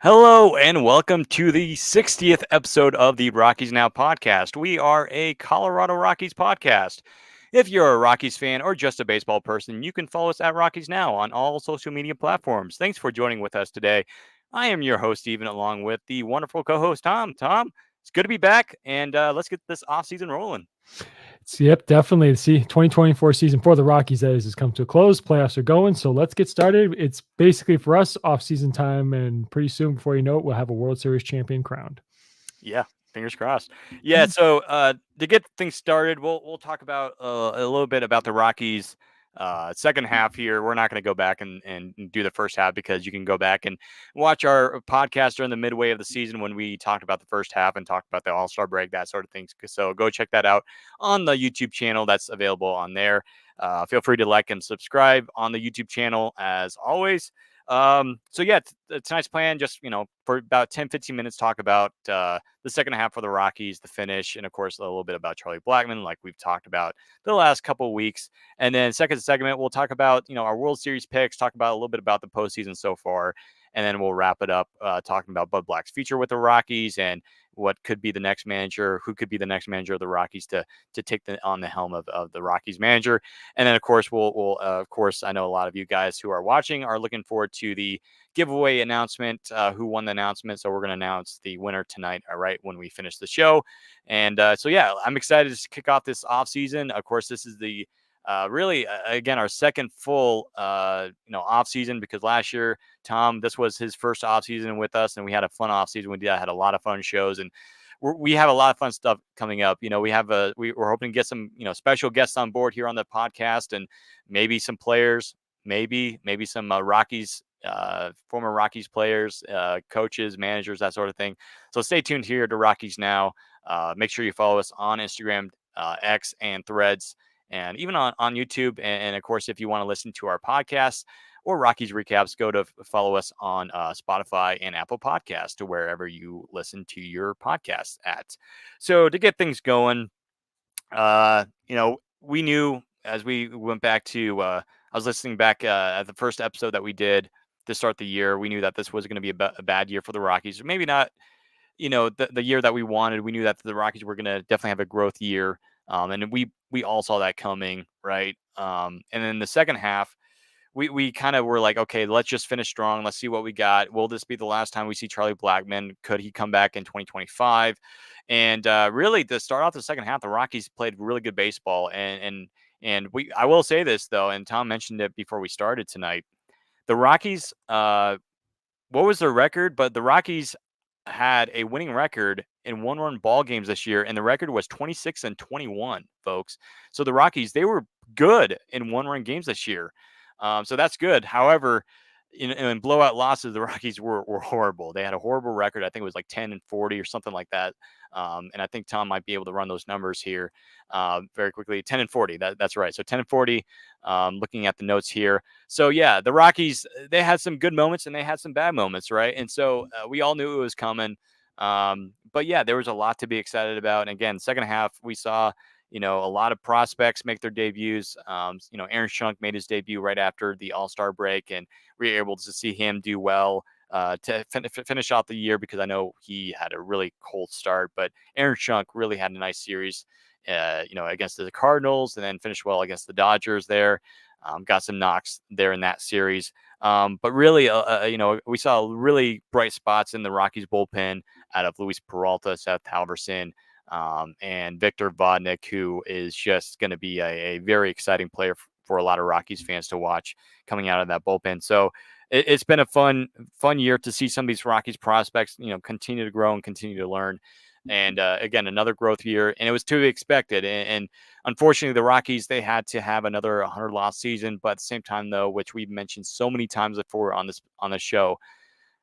Hello and welcome to the 60th episode of the Rockies Now podcast. We are a Colorado Rockies podcast. If you're a Rockies fan or just a baseball person, you can follow us at Rockies Now on all social media platforms. Thanks for joining with us today. I am your host, Steven, along with the wonderful co host, Tom. Tom, it's good to be back, and let's get this offseason rolling. Yep, definitely. See, 2024 season for the Rockies that is has come to a close. Playoffs are going, so let's get started. It's basically for us off-season time, and pretty soon, before you know it, we'll have a World Series champion crowned. Yeah, fingers crossed. Yeah, so to get things started, we'll talk about a little bit about the Rockies second half here. We're not going to go back and do the first half because you can go back and watch our podcast during the midway of the season when we talked about the first half and talked about the All-Star break, that sort of things. So go check that out on the YouTube channel that's available on there. Feel free to like and subscribe on the YouTube channel as always. So yeah, tonight's plan, just, for about 10-15 minutes, talk about the second half for the Rockies, the finish, and of course a little bit about Charlie Blackmon, like we've talked about the last couple of weeks. And then second segment, we'll talk about our World Series picks, talk about a little bit about the postseason so far, and then we'll wrap it up talking about Bud Black's future with the Rockies and what could be the next manager, who could be the next manager of the Rockies to take on the helm of the Rockies manager. And then of course we'll of course, I know a lot of you guys who are watching are looking forward to the giveaway announcement, who won the announcement. So we're going to announce the winner tonight, all right, when we finish the show. And so, yeah, I'm excited to kick off this off season. Of course, this is the really, again, our second full, off season, because last year, Tom, this was his first off season with us, and we had a fun off season. We had a lot of fun shows, and we have a lot of fun stuff coming up. We're hoping to get some, special guests on board here on the podcast, and maybe some players, maybe some Rockies, former Rockies players, coaches, managers, that sort of thing. So stay tuned here to Rockies Now. Make sure you follow us on Instagram, X, and Threads, and even on YouTube. And of course, if you want to listen to our podcast or Rockies recaps, go to follow us on Spotify and Apple Podcasts, to wherever you listen to your podcasts at. So to get things going, we knew as we went back to, I was listening back at the first episode that we did to start the year. We knew that this was going to be a bad year for the Rockies. Maybe not, the year that we wanted. We knew that the Rockies were going to definitely have a growth year. And we all saw that coming, right? And then the second half, we kind of were like, okay, let's just finish strong. Let's see what we got. Will this be the last time we see Charlie Blackmon? Could he come back in 2025? And really, to start off the second half, the Rockies played really good baseball. And I will say this though, and Tom mentioned it before we started tonight. The Rockies, what was their record? But the Rockies had a winning record in one-run ball games this year, and the record was 26-21, folks. So the Rockies, they were good in one-run games this year. So that's good. However, in blowout losses, the Rockies were horrible. They had a horrible record. I think it was like 10-40 or something like that. And I think Tom might be able to run those numbers here very quickly. 10-40. That's right. So 10-40. Looking at the notes here. So yeah, the Rockies, they had some good moments and they had some bad moments, right? And so we all knew it was coming. But yeah, there was a lot to be excited about. And again, second half, we saw a lot of prospects make their debuts. Aaron Schunk made his debut right after the All-Star break, and we were able to see him do well to finish off the year, because I know he had a really cold start, but Aaron Schunk really had a nice series, against the Cardinals, and then finished well against the Dodgers there. Got some knocks there in that series. But really, we saw really bright spots in the Rockies bullpen out of Luis Peralta, Seth Halverson, and Victor Vodnik, who is just going to be a very exciting player for a lot of Rockies fans to watch coming out of that bullpen. So it's been a fun year to see some of these Rockies prospects, continue to grow and continue to learn. And again, another growth year, and it was to be expected. And unfortunately, the Rockies, they had to have another 100-loss season. But at the same time, though, which we've mentioned so many times before on the show,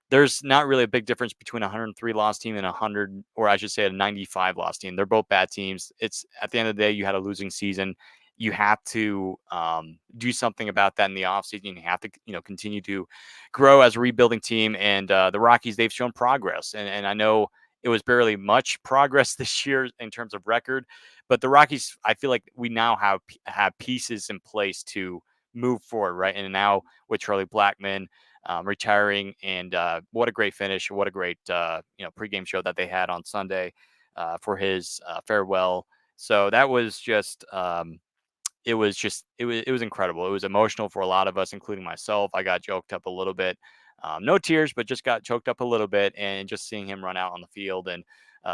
there's not really a big difference between a 103-loss team and 100, or I should say a 95-loss team. They're both bad teams. It's at the end of the day, you had a losing season. You have to do something about that in the offseason. You have to, continue to grow as a rebuilding team. And the Rockies, they've shown progress. And I know it was barely much progress this year in terms of record, but the Rockies, I feel like we now have pieces in place to move forward, right? And now with Charlie Blackmon, retiring. And what a great finish! What a great pregame show that they had on Sunday for his farewell. So that was just it was incredible. It was emotional for a lot of us, including myself. I got choked up a little bit. No tears, but just got choked up a little bit. And just seeing him run out on the field, and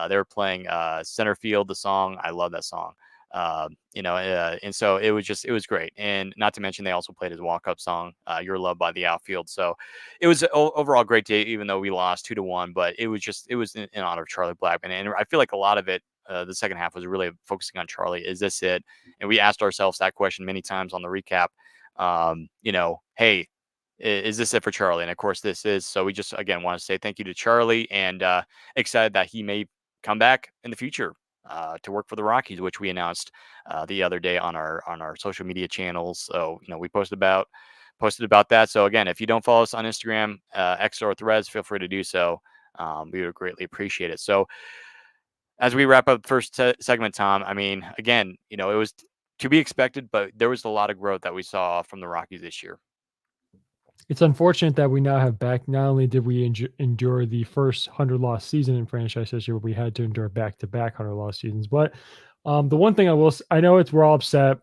they were playing Center Field, the song. I love that song. And so it was great. And not to mention, they also played his walk up song, "You're Loved by the Outfield." So it was overall a great day, even though we lost 2-1. But it was in honor of Charlie Blackmon, and I feel like a lot of it. The second half was really focusing on Charlie. Is this it? And we asked ourselves that question many times on the recap. Hey, is this it for Charlie? And of course, this is. So we just again want to say thank you to Charlie, and excited that he may come back in the future to work for the Rockies, which we announced the other day on our social media channels. So we posted about that. So again, if you don't follow us on Instagram, X, or Threads, feel free to do so. We would greatly appreciate it. So as we wrap up the first segment, Tom, I mean, again, it was to be expected, but there was a lot of growth that we saw from the Rockies this year. It's unfortunate that we now have back. Not only did we endure the first 100-loss season in franchise history, but we had to endure back-to-back 100-loss seasons. But the one thing I know we're all upset,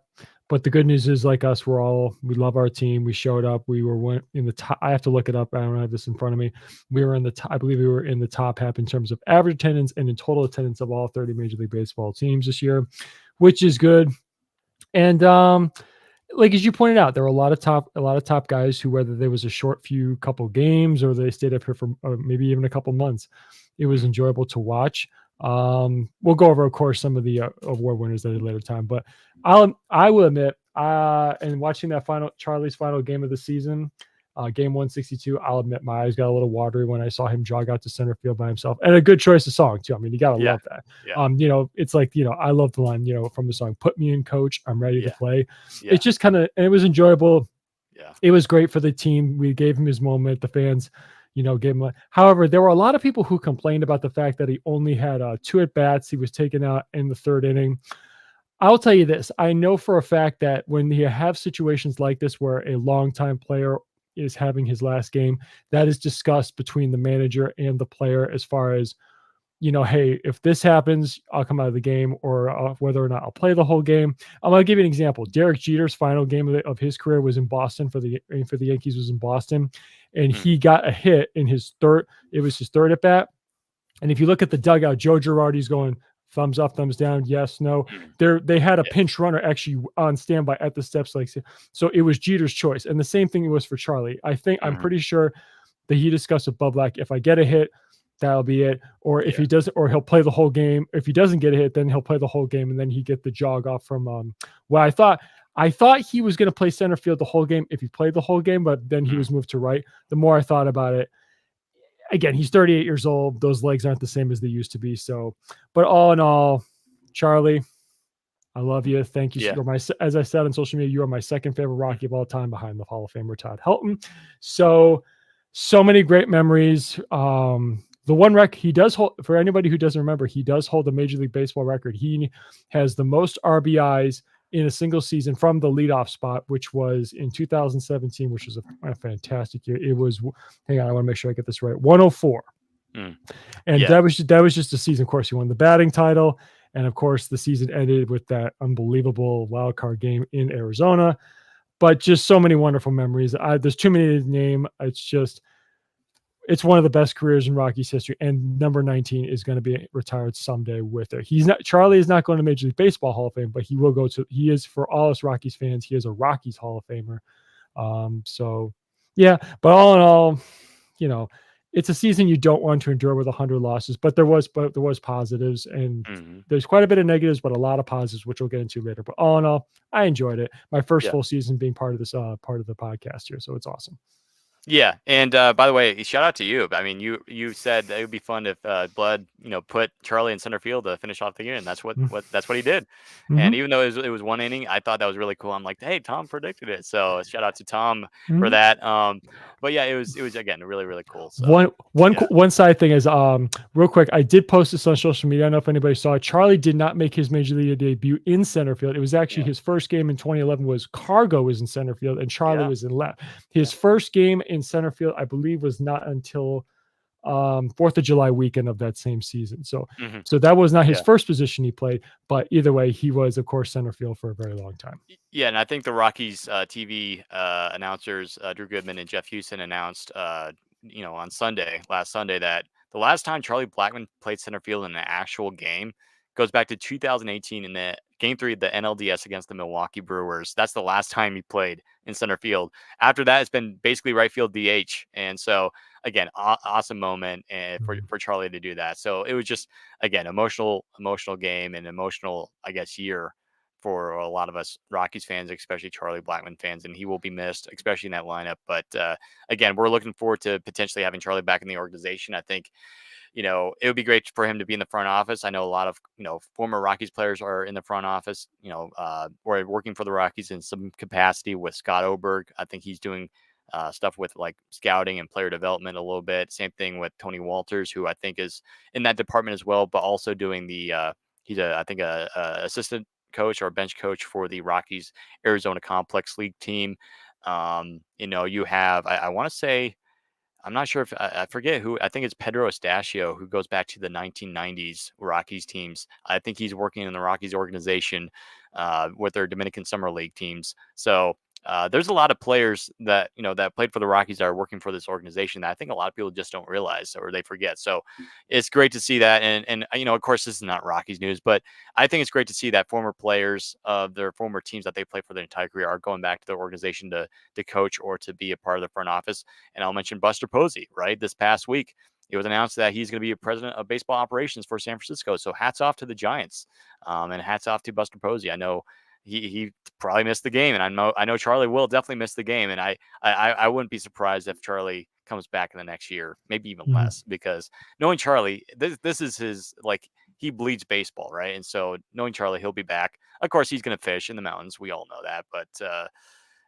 but the good news is, like us, we love our team. We showed up. We were in the top. I have to look it up. I don't have this in front of me. We were in the top. I believe we were in the top half in terms of average attendance and in total attendance of all 30 Major League Baseball teams this year, which is good. And like as you pointed out, there were a lot of top guys who, whether there was a short few couple games or they stayed up here for maybe even a couple months, it was enjoyable to watch. We'll go over, of course, some of the award winners at a later time, but I will admit, and watching that Charlie's final game of the season, game 162, I'll admit my eyes got a little watery when I saw him jog out to center field by himself, and a good choice of song too. I mean, you gotta love that. Yeah. It's like, I love the line, from the song, "Put me in, coach, I'm ready to play." Yeah. It's just and it was enjoyable. Yeah. It was great for the team. We gave him his moment. The fans, gave him. However, there were a lot of people who complained about the fact that he only had 2 at bats. He was taken out in the 3rd inning. I'll tell you this. I know for a fact that when you have situations like this where a longtime player is having his last game, that is discussed between the manager and the player as far as, hey, if this happens, I'll come out of the game, or whether or not I'll play the whole game. I'm going to give you an example. Derek Jeter's final game of his career was in Boston for the Yankees, was in Boston, and he got a hit in his third. It was his 3rd at bat. And if you look at the dugout, Joe Girardi's going thumbs up, thumbs down, yes, no. They had a pinch runner actually on standby at the steps, so it was Jeter's choice. And the same thing was for Charlie. I'm pretty sure that he discussed with Bub Black, if I get a hit, that'll be it. Or if he doesn't, or he'll play the whole game. If he doesn't get a hit, then he'll play the whole game, and then he get the jog off from I thought he was going to play center field the whole game if he played the whole game, but then he was moved to right. The more I thought about it, again, he's 38 years old. Those legs aren't the same as they used to be. So, but all in all, Charlie, I love you. Thank you. Yeah. As I said on social media, you are my 2nd favorite Rocky of all time, behind the Hall of Famer Todd Helton. So many great memories. The one record he does hold, for anybody who doesn't remember, he does hold the Major League Baseball record. He has the most RBIs in a single season from the leadoff spot, which was in 2017, which was a fantastic year. It was, hang on, I want to make sure I get this right, 104. And that was just a season. Of course, he won the batting title. And of course, the season ended with that unbelievable wild card game in Arizona. But just so many wonderful memories. There's too many to name. It's one of the best careers in Rockies history, and number 19 is going to be retired someday with it. Charlie is not going to Major League Baseball Hall of Fame, but he will go to, he is, for all us Rockies fans, he is a Rockies Hall of Famer. So yeah, but all in all, it's a season you don't want to endure with 100 losses, but there was positives, and there's quite a bit of negatives, but a lot of positives, which we'll get into later. But all in all, I enjoyed it. My first full season being part of this, part of the podcast here. So it's awesome. Yeah, and by the way, shout out to you. I mean, you said that it would be fun if Blood, put Charlie in center field to finish off the year, and that's what he did. And even though it was 1 inning, I thought that was really cool. I'm like, hey, Tom predicted it, so shout out to Tom for that. But yeah, it was again really, really cool. So, one side thing is real quick, I did post this on social media. I don't know if anybody saw it. Charlie did not make his Major League debut in center field. It was actually his first game in 2011 was Cargo was in center field and Charlie was in left. His first game in center field, I believe, was not until 4th of July weekend of that same season. So Hmm. so that was not his Yeah. first position he played, but either way, he was, of course, center field for a very long time. Yeah, and I think the Rockies TV announcers Drew Goodman and Jeff Houston announced, on last Sunday, that the last time Charlie Blackmon played center field in an actual game goes back to 2018 in the Game 3 of the NLDS against the Milwaukee Brewers. That's the last time he played in center field. After that, it's been basically right field DH. And so, again, awesome moment Mhm. for Charlie to do that. So it was just, again, emotional game and emotional, I guess, year for a lot of us Rockies fans, especially Charlie Blackmon fans, and he will be missed, especially in that lineup. But again, we're looking forward to potentially having Charlie back in the organization. I think, it would be great for him to be in the front office. I know a lot of, former Rockies players are in the front office, or working for the Rockies in some capacity with Scott Oberg. I think he's doing stuff with like scouting and player development a little bit. Same thing with Tony Walters, who I think is in that department as well, but also doing he's I think a assistant coach or bench coach for the Rockies Arizona Complex League team. You have, I want to say, I'm not sure if I forget who. I think it's Pedro Estachio, who goes back to the 1990s Rockies teams. I think he's working in the Rockies organization with their Dominican Summer League teams. So there's a lot of players that that played for the Rockies that are working for this organization that I think a lot of people just don't realize or they forget. So it's great to see that. And of course, this is not Rockies news, but I think it's great to see that former players of their former teams that they played for their entire career are going back to their organization to coach or to be a part of the front office. And I'll mention Buster Posey, right? This past week, it was announced that he's going to be a president of baseball operations for San Francisco. So hats off to the Giants, and hats off to Buster Posey. I know he probably missed the game, and I know Charlie will definitely miss the game, and I wouldn't be surprised if Charlie comes back in the next year, maybe even Mhm. less, because knowing Charlie, this is his, like, he bleeds baseball, right? And so knowing Charlie, he'll be back. Of course, he's going to fish in the mountains. We all know that, but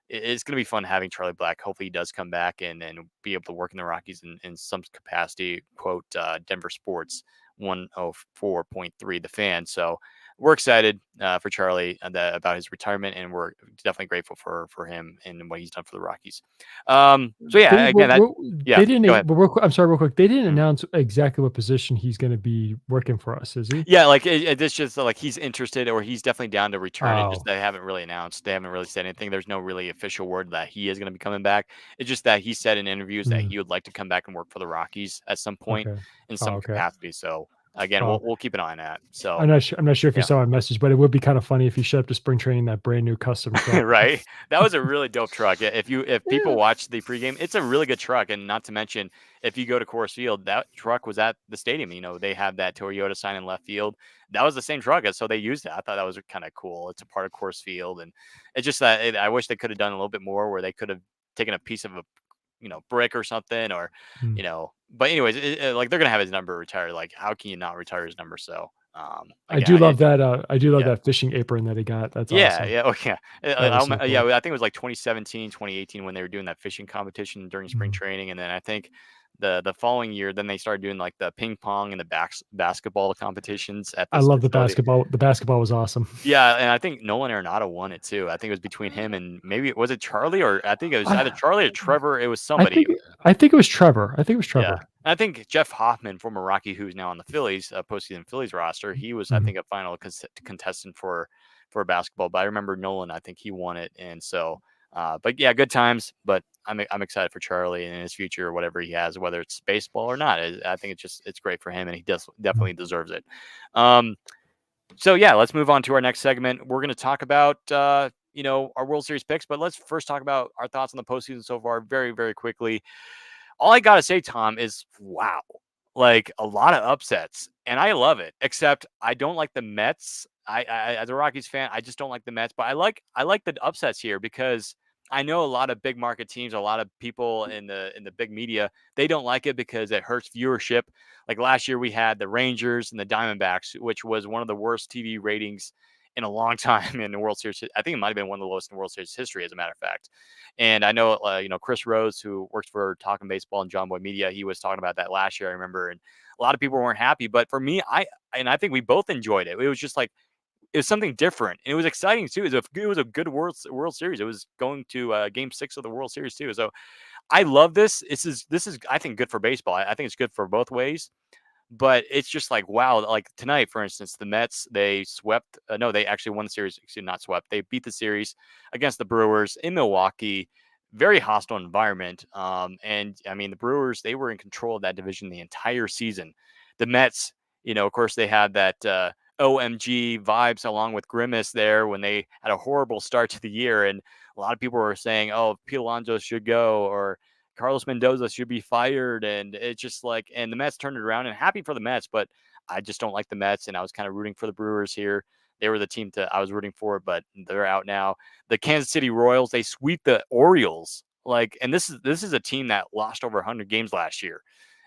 it's going to be fun having Charlie Black. Hopefully he does come back and be able to work in the Rockies in some capacity. Quote Denver Sports 104.3, the fan. So we're excited for Charlie about his retirement, and we're definitely grateful for him and what he's done for the Rockies. So They yeah, again, that yeah. they didn't. Go ahead. But I'm sorry, real quick. They didn't Mhm. announce exactly what position he's going to be working for us. Is he? Yeah, like it's just like he's interested or he's definitely down to return. It just Oh, they haven't really announced. They haven't really said anything. There's no really official word that he is going to be coming back. It's just that he said in interviews that mm, he would like to come back and work for the Rockies at some point okay. in Oh, some okay. capacity. So again, Oh, we'll keep an eye on that. So I'm not sure if you yeah. saw my message, but it would be kind of funny if you showed up to spring training that brand new custom truck. Right? That was a really dope truck. Yeah, if people Yeah. watch the pregame, it's a really good truck. And not to mention, if you go to Coors Field, that truck was at the stadium. They have that Toyota sign in left field. That was the same truck, and so they used it. I thought that was kind of cool. It's a part of Coors Field, and it's just that I wish they could have done a little bit more, where they could have taken a piece of a brick or something, or Mm. But anyways, like they're gonna have his number retired. Like, how can you not retire his number? So I again, do love that. I do love yeah. that fishing apron that he got. That's Yeah, awesome. yeah, oh, yeah. That was so Yeah, cool. I think it was like 2017, 2018 when they were doing that fishing competition during spring Mm. training, and then I think the following year, then they started doing like the ping pong and the basketball competitions at I this love the facility. basketball. The basketball was awesome. Yeah, and I think Nolan Arenado won it too. I think it was between him and maybe was it Charlie, or I think it was either I Charlie or Trevor. It was I somebody. think I think it was Trevor. I think it was Yeah. Trevor. I think Jeff Hoffman, former Rocky, who's now on the Phillies, postseason Phillies roster, he was, I Mhm. think, a final contestant for basketball. But I remember Nolan, I think he won it, and so, but yeah, good times. But I'm excited for Charlie and in his future, whatever he has, whether it's baseball or not. I think it's great for him, and he does Mhm. definitely deserves it. Um, so yeah, let's move on to our next segment. We're going to talk about our World Series picks, but let's first talk about our thoughts on the postseason so far, very very quickly. All I gotta say, Tom, is wow. Like a lot of upsets, and I love it. Except I don't like the Mets. As a Rockies fan, I just don't like the Mets. But I like the upsets here because I know a lot of big market teams, a lot of people in the big media, they don't like it because it hurts viewership. Like last year, we had the Rangers and the Diamondbacks, which was one of the worst TV ratings in a long time in the World Series. I think it might have been one of the lowest in World Series history, as a matter of fact. And I know, Chris Rose, who works for Talking Baseball and John Boy Media, he was talking about that last year. I remember, and a lot of people weren't happy. But for me, I think we both enjoyed it. It was just like it was something different, and it was exciting too. It was a good World Series. It was going to Game 6 of the World Series too. So I love this. This is I think good for baseball. I think it's good for both ways. But it's just like, wow, like tonight, for instance, the Mets, they swept. No, they actually won the series. Excuse me, not swept. They beat the series against the Brewers in Milwaukee. Very hostile environment. And I mean, the Brewers, they were in control of that division the entire season. The Mets, of course, they had that OMG vibes along with Grimace there when they had a horrible start to the year. And a lot of people were saying, oh, Pete Alonso should go, or Carlos Mendoza should be fired. And it's just like, and the Mets turned it around, and happy for the Mets, but I just don't like the Mets. And I was kind of rooting for the Brewers here. They were the team I was rooting for, but they're out now. The Kansas City Royals, they sweep the Orioles. Like, and this is a team that lost over 100 games last year.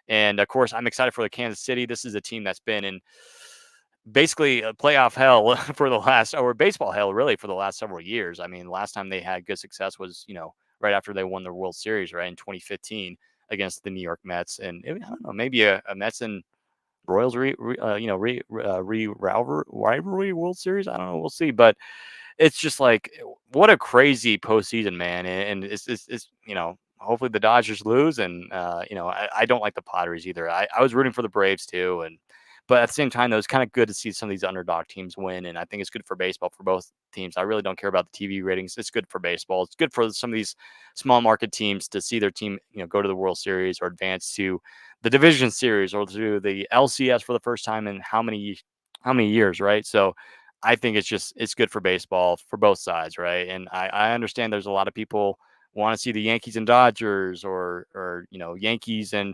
And of course, I'm excited for the Kansas City. This is a team that's been in basically a playoff hell for the last, or baseball hell really, for the last several years. I mean, last time they had good success was, right after they won the World Series, right in 2015 against the New York Mets. And I don't know, maybe a Mets and Royals rivalry World Series. I don't know. We'll see. But it's just like, what a crazy postseason, man. And it's hopefully the Dodgers lose. And I don't like the Padres either. I was rooting for the Braves too. But at the same time, though, it's kind of good to see some of these underdog teams win. And I think it's good for baseball for both teams. I really don't care about the TV ratings. It's good for baseball. It's good for some of these small market teams to see their team, go to the World Series or advance to the Division Series or to the LCS for the first time in how many years, right? So I think it's good for baseball for both sides, right? And I understand there's a lot of people want to see the Yankees and Dodgers or Yankees and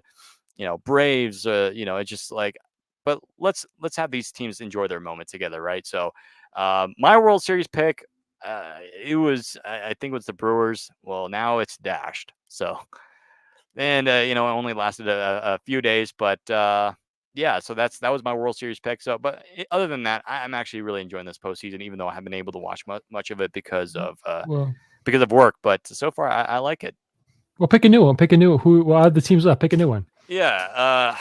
Braves. It's just like, but let's have these teams enjoy their moment together, right? So my World Series pick, I think it was the Brewers. Well, now it's dashed. So and it only lasted a few days, but yeah. So that was my World Series pick. So, but other than that, I'm actually really enjoying this postseason, even though I haven't been able to watch much of it Well, because of work. But so far, I like it. well, pick a new one. Pick a new who. Well, the teams left. Pick a new one. Yeah,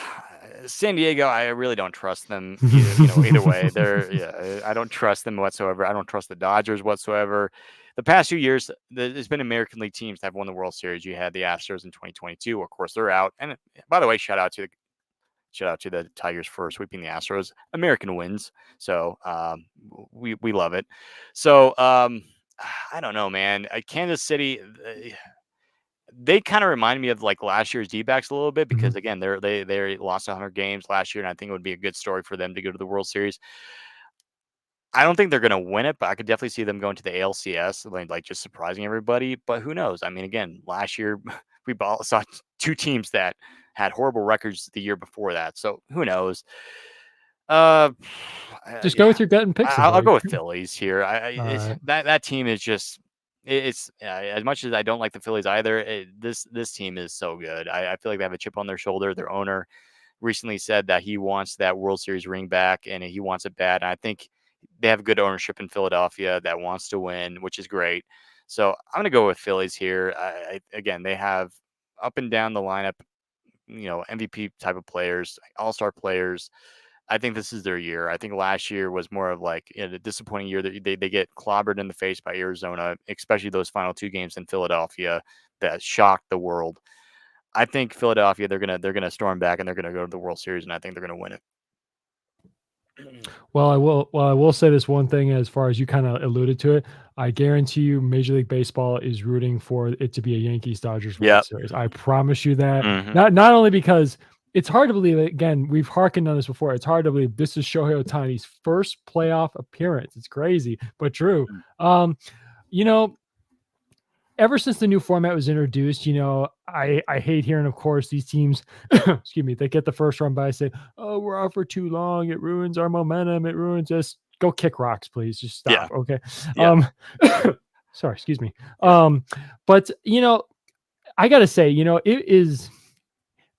San Diego, I really don't trust them. Either way, I don't trust them whatsoever. I don't trust the Dodgers whatsoever. The past few years, there's been American League teams that have won the World Series. You had the Astros in 2022. Of course, they're out. And by the way, shout out to the Tigers for sweeping the Astros. American wins, so we love it. So I don't know, man. Kansas City. They kind of remind me of like last year's D-backs a little bit because Mhm. again they lost 100 games last year, and I think it would be a good story for them to go to the World Series. I don't think they're going to win it, but I could definitely see them going to the ALCS, like just surprising everybody. But who knows? I mean, again, last year we saw two teams that had horrible records the year before that, so who knows? Uh, Just go yeah, with your gut and pick I'll somebody. go with Phillies here. All right. That team is just it's as much as I don't like the Phillies either. This team is so good. I feel like they have a chip on their shoulder. Their owner recently said that he wants that World Series ring back and he wants it bad. And I think they have good ownership in Philadelphia that wants to win, which is great. So I'm gonna go with Phillies here. Again, they have up and down the lineup, MVP type of players, all-star players. I think this is their year. I think last year was more of like a disappointing year that they get clobbered in the face by Arizona, especially those final two games in Philadelphia that shocked the world. I think Philadelphia, they're gonna storm back and they're gonna go to the World Series, and I think they're gonna win it. Well, I will say this one thing as far as you kind of alluded to it. I guarantee you Major League Baseball is rooting for it to be a Yankees Dodgers World Yep. Series. I promise you that. Hmm. Not only because it's hard to believe, again, we've hearkened on this before. It's hard to believe this is Shohei Ohtani's first playoff appearance. It's crazy, but true. Um, you know, ever since the new format was introduced, I hate hearing, of course, these teams, excuse me, they get the first run by say, "Oh, we're out for too long. It ruins our momentum. It ruins us." Go kick rocks, please. Just Yeah. stop. Okay. Yeah. Sorry, excuse me. Yeah. But I gotta say, it is.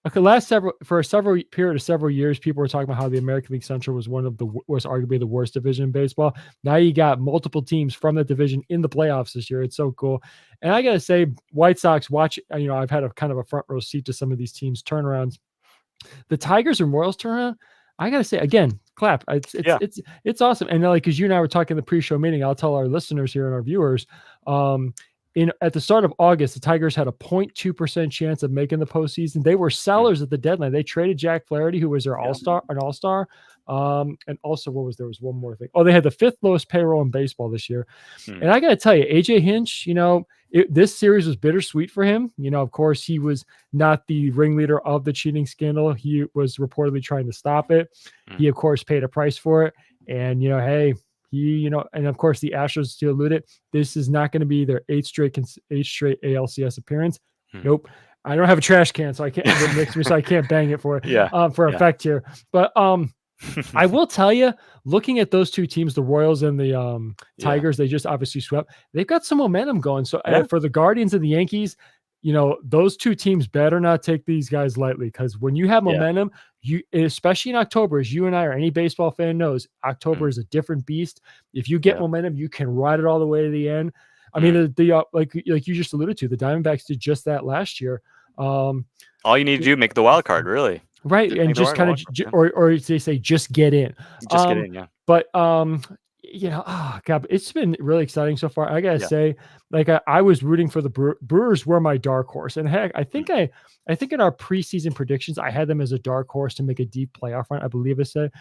Okay, for several period of several years, people were talking about how the American League Central was was arguably the worst division in baseball. Now you got multiple teams from that division in the playoffs this year. It's so cool. And I gotta say, White Sox watch. I've had a kind of a front row seat to some of these teams turnarounds. The Tigers and Royals turnaround. I gotta say again, clap. Yeah. It's awesome. And like, because you and I were talking in the pre-show meeting, I'll tell our listeners here and our viewers, in at the start of August, the Tigers had a 0.2% chance of making the postseason. They were Mm. sellers at the deadline. They traded Jack Flaherty, who was their Yeah. an all-star. And also there was one more thing. Oh, they had the fifth lowest payroll in baseball this year. Mm. And I got to tell you, AJ Hinch, this series was bittersweet for him. Of course, he was not the ringleader of the cheating scandal. He was reportedly trying to stop it. Mm. He, of course, paid a price for it. And, hey, and of course, the Astros still alluded, this is not going to be their eighth straight ALCS appearance. Mm. Nope. I don't have a trash can, so I can't next to me, so I can't bang it for Yeah. effect here. But I will tell you, looking at those two teams, the Royals and the Tigers, they just obviously swept. They've got some momentum going. So for the Guardians and the Yankees, those two teams better not take these guys lightly, because when you have momentum, especially in October, as you and I or any baseball fan knows, October is a different beast. If you get momentum, you can ride it all the way to the end. I mean, like you just alluded to, the Diamondbacks did just that last year. All you need to do, make the wild card, really. Right. And just kind of, or they say, just get in. Just get in, yeah. But, God, it's been really exciting so far. I got to say, like, I was rooting for the Brewers were my dark horse. And heck, I think in our preseason predictions, I had them as a dark horse to make a deep playoff run, I believe I said.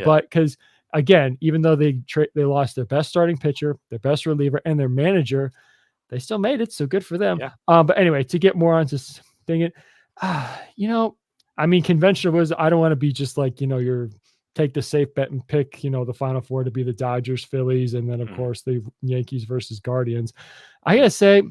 But because, again, even though they lost their best starting pitcher, their best reliever, and their manager, they still made it. So good for them. Yeah. But anyway, to get more onto thing, I mean, conventional was, I don't want to be just like, you're take the safe bet and pick, the final four to be the Dodgers, Phillies, and then of course the Yankees versus Guardians. I gotta say,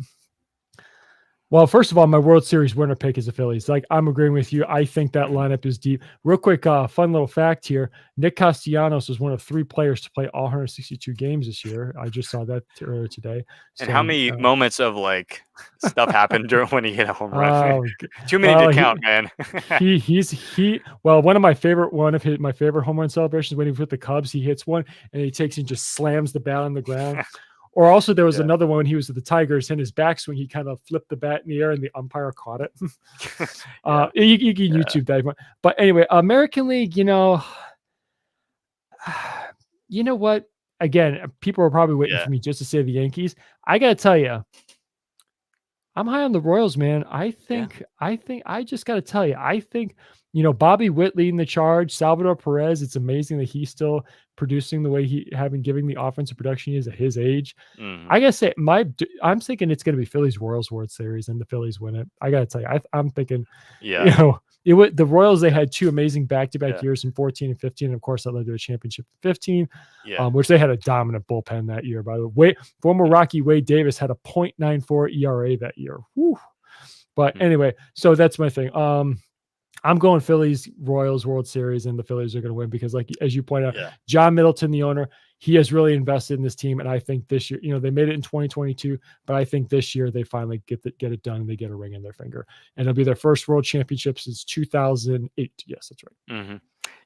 well, first of all, my World Series winner pick is the Phillies. Like, I'm agreeing with you. I think that lineup is deep. Real quick, fun little fact here. Nick Castellanos was one of 3 players to play all 162 games this year. I just saw that earlier today. And how many moments of like stuff happened during when he hit a home run? Too many to count, man. Well, one of my favorite home run celebrations when he was with the Cubs, he hits one and he takes and just slams the bat on the ground. Or also there was another one when he was with the Tigers, and his backswing, he kind of flipped the bat in the air and the umpire caught it. You can YouTube that. But anyway, American League, you know what? Again, people are probably waiting for me just to say the Yankees. I got to tell you, I'm high on the Royals, man. I think I just got to tell you, I think, Bobby Witt leading the charge, Salvador Perez, it's amazing that he's still producing the way giving the offensive production he is at his age. I got to say, I'm thinking it's going to be Phillies Royals World Series and the Phillies win it. I got to tell you, I'm thinking, the Royals, they had 2 amazing back-to-back years in 14 and 15. And of course, that led to a championship in 15, which they had a dominant bullpen that year. By the way, former Rocky Wade Davis had a .94 ERA that year. Whew. But anyway, so that's my thing. I'm going Phillies Royals World Series, and the Phillies are going to win because, like, as you point out, John Middleton, the owner, he has really invested in this team. And I think this year, they made it in 2022, but I think this year they finally get it done and they get a ring in their finger, and it'll be their first world championship since 2008. Yes, that's right. Mm-hmm.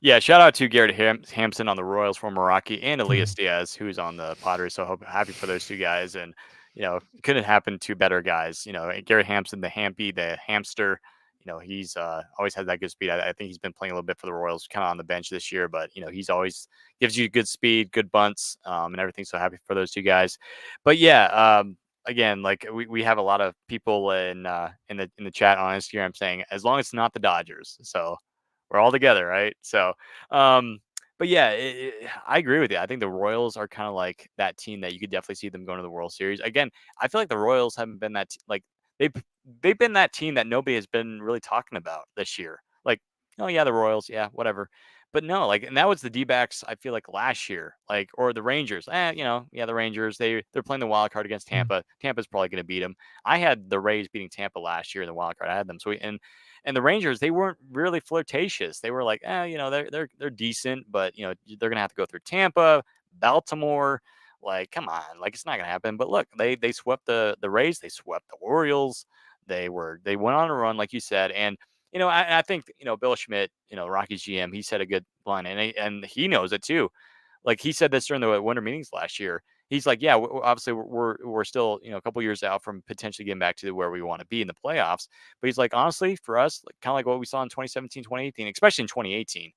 Yeah. Shout out to Garrett Hampson on the Royals, former Rocky, and Elias Diaz, who's on the Padres. So happy for those 2 guys. And, it couldn't happen to better guys, Garrett Hampson, the Hampy, the hamster. He's always had that good speed. I think he's been playing a little bit for the Royals, kind of on the bench this year, but he's always gives you good speed, good bunts, and everything. So happy for those 2 guys. But again, like we have a lot of people in the chat on Instagram saying, as long as it's not the Dodgers, so we're all together, right? So, but I agree with you. I think the Royals are kind of like that team that you could definitely see them going to the World Series. Again, I feel like the Royals haven't been that they've been that team that nobody has been really talking about this year. Like, oh yeah, the Royals, yeah, whatever. But no, like, and that was the D-backs, I feel like last year, like, or the Rangers. The Rangers, they're playing the wild card against Tampa. Tampa's probably going to beat them. I had the Rays beating Tampa last year in the wild card. I had them. So and the Rangers, they weren't really flirtatious. They were like, they're decent, but they're going to have to go through Tampa, Baltimore. Like, come on, like, it's not gonna happen. But look, they swept the Rays, they swept the Orioles, they went on a run, like you said. And I think Bill Schmidt, Rockies GM, he said a good line, and he knows it too. Like, he said this during the winter meetings last year. He's like, yeah, obviously we're still a couple years out from potentially getting back to where we want to be in the playoffs. But he's like, honestly, for us, like, kind of like what we saw in 2017, 2018, especially in 2018.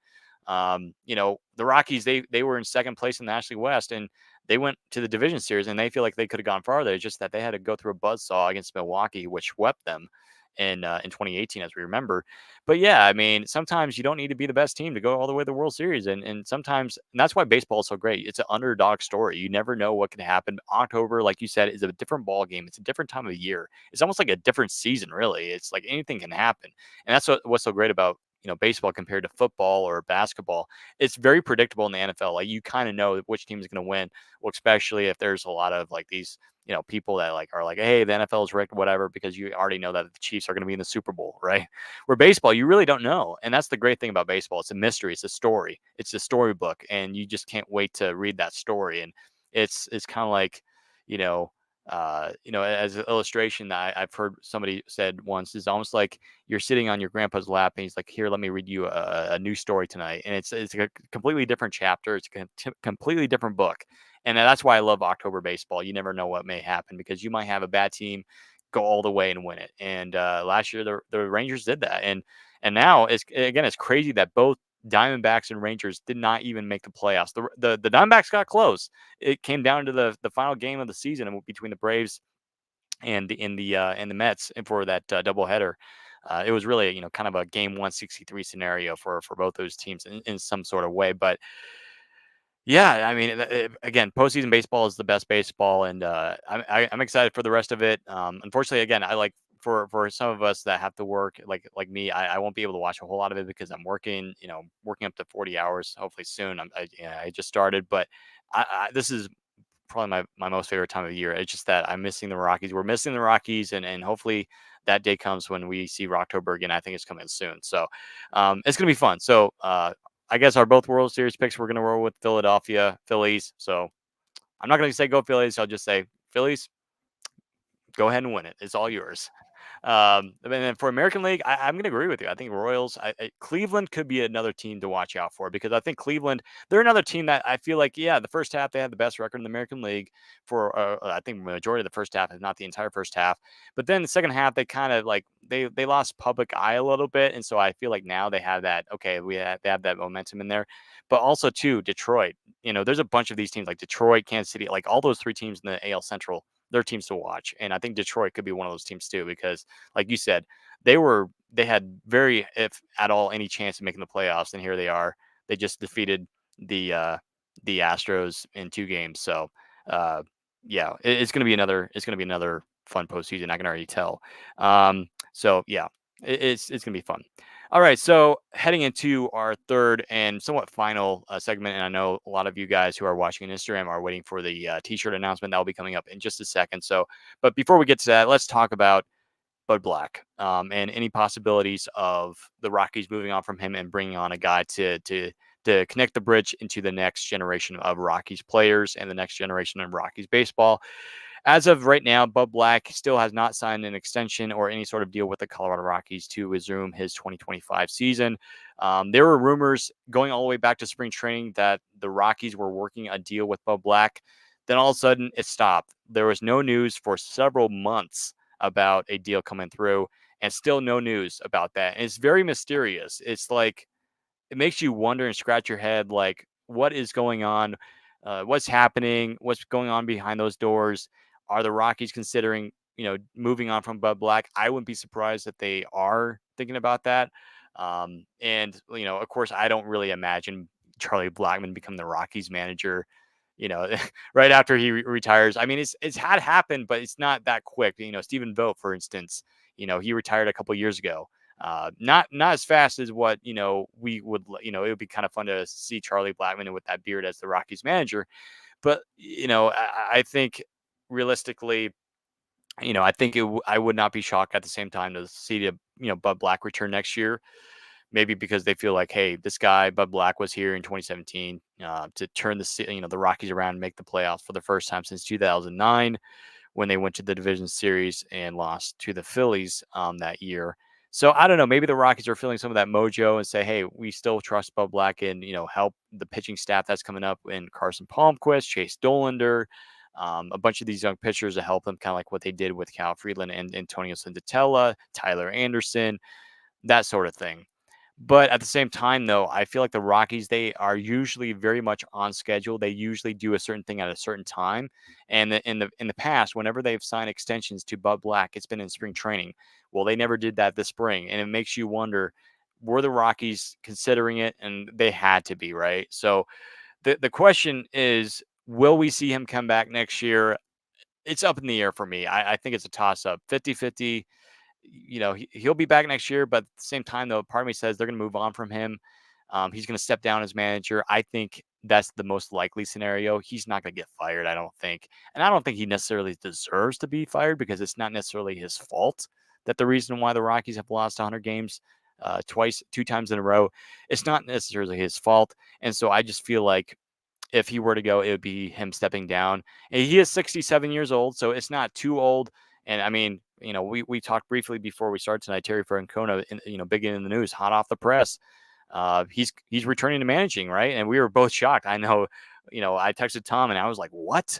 The Rockies, they were in second place in the National League West, and they went to the division series, and they feel like they could have gone farther. It's just that they had to go through a buzzsaw against Milwaukee, which swept them in 2018, as we remember. But yeah, I mean, sometimes you don't need to be the best team to go all the way to the World Series, and sometimes, and that's why baseball is so great. It's an underdog story. You never know what can happen. October, like you said, is a different ball game. It's a different time of year. It's almost like a different season, really. It's like anything can happen, and that's what's so great about baseball compared to football or basketball. It's very predictable in the NFL. Like you kind of know which team is going to win. Well, especially if there's a lot of like these people that like are like, hey, the NFL is rigged, whatever, because you already know that the Chiefs are going to be in the Super Bowl, right? Where baseball, you really don't know, and that's the great thing about baseball. It's a mystery. It's a story. It's a storybook, and you just can't wait to read that story. And it's kind of like, you know. As an illustration that I've heard somebody said once, is almost like you're sitting on your grandpa's lap and he's like, here, let me read you a new story tonight. And it's a completely different chapter. It's a completely different book. And that's why I love October baseball. You never know what may happen because you might have a bad team go all the way and win it. And last year the Rangers did that. And now it's crazy that both Diamondbacks and Rangers did not even make the playoffs. The Diamondbacks got close. It came down to the final game of the season between the Braves and the Mets for that doubleheader. It was really kind of a game 163 scenario for both those teams in some sort of way. But yeah, I mean, again, postseason baseball is the best baseball, and I'm excited for the rest of it. Unfortunately, again, I like for some of us that have to work like me, I won't be able to watch a whole lot of it because I'm working, working up to 40 hours. Hopefully soon. I just started, but this is probably my most favorite time of year. It's just that I'm missing the Rockies. We're missing the Rockies, and hopefully that day comes when we see Rocktober again. I think it's coming soon. So it's gonna be fun. So I guess our both World Series picks, we're gonna roll with Philadelphia Phillies. So I'm not gonna say go Phillies. I'll just say Phillies, go ahead and win it. It's all yours. And then for American League, I'm going to agree with you. I think Royals, Cleveland could be another team to watch out for because I think Cleveland, they're another team that I feel like, yeah, the first half they had the best record in the American League for I think the majority of the first half, if not the entire first half. But then the second half, they kind of like they lost public eye a little bit, and so I feel like now they have that. Okay, they have that momentum in there, but also too Detroit. There's a bunch of these teams like Detroit, Kansas City, like all those three teams in the AL Central. They're teams to watch, and I think Detroit could be one of those teams too because like you said, they had very, if at all, any chance of making the playoffs, and here they are. They just defeated the uh, the Astros in 2 games. So uh, yeah, it's gonna be another fun postseason. I can already tell. So yeah, it's gonna be fun. All right, so heading into our third and somewhat final segment, and I know a lot of you guys who are watching on Instagram are waiting for the T-shirt announcement that will be coming up in just a second. So, but before we get to that, let's talk about Bud Black, and any possibilities of the Rockies moving on from him and bringing on a guy to connect the bridge into the next generation of Rockies players and the next generation of Rockies baseball. As of right now, Bud Black still has not signed an extension or any sort of deal with the Colorado Rockies to resume his 2025 season. There were rumors going all the way back to spring training that the Rockies were working a deal with Bud Black. Then all of a sudden, it stopped. There was no news for several months about a deal coming through, and still no news about that. And it's very mysterious. It's like it makes you wonder and scratch your head, like what is going on, what's happening, what's going on behind those doors. Are the Rockies considering, moving on from Bud Black? I wouldn't be surprised if they are thinking about that. And of course, I don't really imagine Charlie Blackman become the Rockies manager. You know, right after he retires. I mean, it's had happened, but it's not that quick. Stephen Vogt, for instance, he retired a couple years ago. Not as fast as what we would. It would be kind of fun to see Charlie Blackman with that beard as the Rockies manager. But I think realistically, I think I would not be shocked at the same time to see Bud Black return next year. Maybe because they feel like, hey, this guy Bud Black was here in 2017 to turn the Rockies around and make the playoffs for the first time since 2009 when they went to the division series and lost to the Phillies that year. So I don't know. Maybe the Rockies are feeling some of that mojo and say, hey, we still trust Bud Black and help the pitching staff that's coming up in Carson Palmquist, Chase Dollander, a bunch of these young pitchers to help them, kind of like what they did with Cal Freeland and Antonio Senzatella, Tyler Anderson, that sort of thing. But at the same time, though, I feel like the Rockies, they are usually very much on schedule. They usually do a certain thing at a certain time. And in the past, whenever they've signed extensions to Bud Black, it's been in spring training. Well, they never did that this spring, and it makes you wonder: were the Rockies considering it? And they had to be, right? So the question is, will we see him come back next year? It's up in the air for me. I think it's a toss up, 50-50. He'll be back next year, but at the same time, though, part of me says they're going to move on from him. He's going to step down as manager. I think that's the most likely scenario. He's not going to get fired, I don't think. And I don't think he necessarily deserves to be fired because it's not necessarily his fault that the reason why the Rockies have lost 100 games twice, 2 times in a row, it's not necessarily his fault. And so I just feel like if he were to go, it would be him stepping down. And he is 67 years old, so it's not too old. And I mean, we talked briefly before we started tonight. Terry Francona, big in the news, hot off the press. He's returning to managing, right? And we were both shocked. I know, I texted Tom and I was like, "What?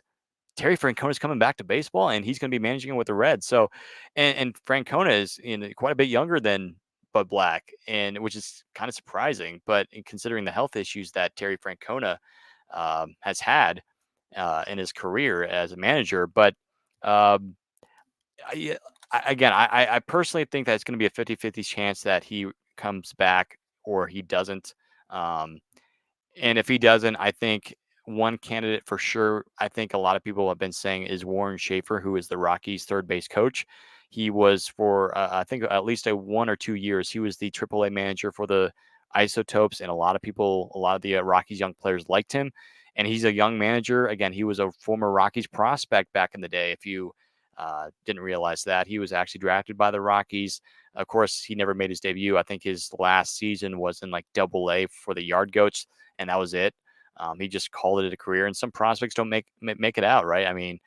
Terry Francona's coming back to baseball and he's going to be managing it with the Reds." So, and Francona is quite a bit younger than Bud Black, and which is kind of surprising. But in considering the health issues that Terry Francona has had in his career as a manager. But um, I, again, I personally think that it's going to be a 50-50 chance that he comes back or he doesn't. Um, and if he doesn't, I think one candidate for sure, I think a lot of people have been saying is Warren Schaefer, who is the Rockies' third base coach. He was for, I think, at least a 1 or 2 years. He was the AAA manager for the Isotopes, and a lot of the Rockies young players liked him. And he's a young manager. Again, he was a former Rockies prospect back in the day. If you didn't realize that, he was actually drafted by the Rockies. Of course, he never made his debut. I think his last season was in like Double A for the Yard Goats, and that was it. He just called it a career, and some prospects don't make it out, right? I mean,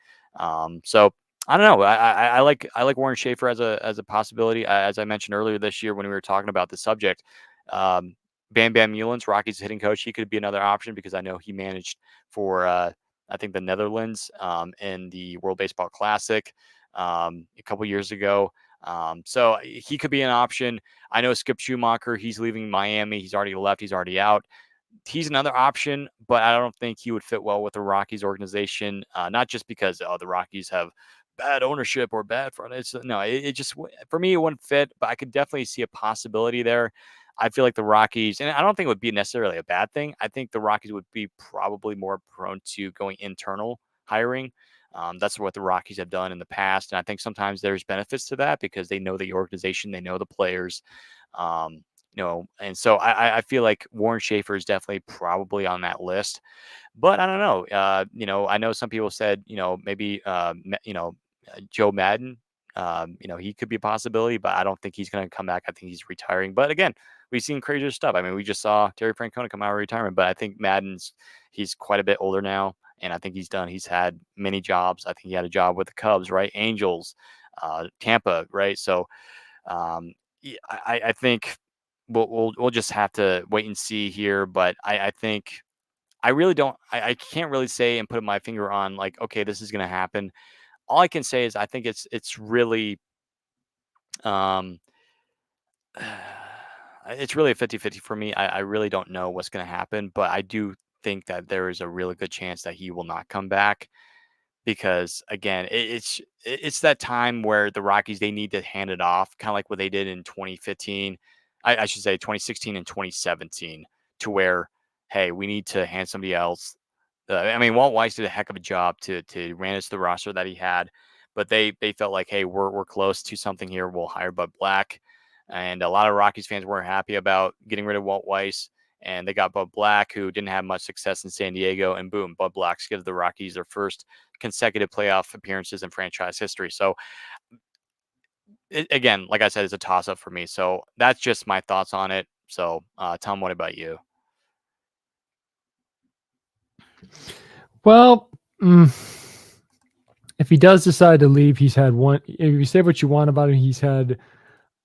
so I don't know. I like Warren Schaefer as a possibility. As I mentioned earlier this year when we were talking about the subject, um, Bam Bam Mullins, Rockies hitting coach, he could be another option because I know he managed for I think the Netherlands in the World Baseball Classic a couple years ago. So he could be an option. I know Skip Schumacher, he's leaving Miami. He's already left. He's already out. He's another option, but I don't think he would fit well with the Rockies organization. Not just because the Rockies have bad ownership or bad front. No, it just for me it wouldn't fit. But I could definitely see a possibility there. I feel like the Rockies, and I don't think it would be necessarily a bad thing. I think the Rockies would be probably more prone to going internal hiring. That's what the Rockies have done in the past, and I think sometimes there's benefits to that because they know the organization, they know the players. Um, and so I feel like Warren Schaefer is definitely probably on that list, but I don't know. I know some people said, maybe, Joe Madden, he could be a possibility, but I don't think he's going to come back. I think he's retiring. But again, we've seen crazier stuff. I mean, we just saw Terry Francona come out of retirement, but I think he's quite a bit older now. And I think he's done. He's had many jobs. I think he had a job with the Cubs, right? Angels, Tampa, right? So I think we'll just have to wait and see here. But I think I really don't. I can't really say and put my finger on like, okay, this is going to happen. All I can say is I think it's really um, it's really a 50-50 for me. I really don't know what's going to happen, but I do think that there is a really good chance that he will not come back because again, it's that time where the Rockies they need to hand it off, kind of like what they did in 2015. I should say 2016 and 2017, to where hey, we need to hand somebody else. I mean, Walt Weiss did a heck of a job to manage the roster that he had, but they felt like hey, we're close to something here. We'll hire Bud Black, and a lot of Rockies fans weren't happy about getting rid of Walt Weiss. And they got Bud Black, who didn't have much success in San Diego, and boom, Bud Black gives the Rockies their first consecutive playoff appearances in franchise history. So again, like I said, it's a toss up for me. So that's just my thoughts on it. So Tom, what about you? Well, if he does decide to leave, he's had one. If you say what you want about him, he's had.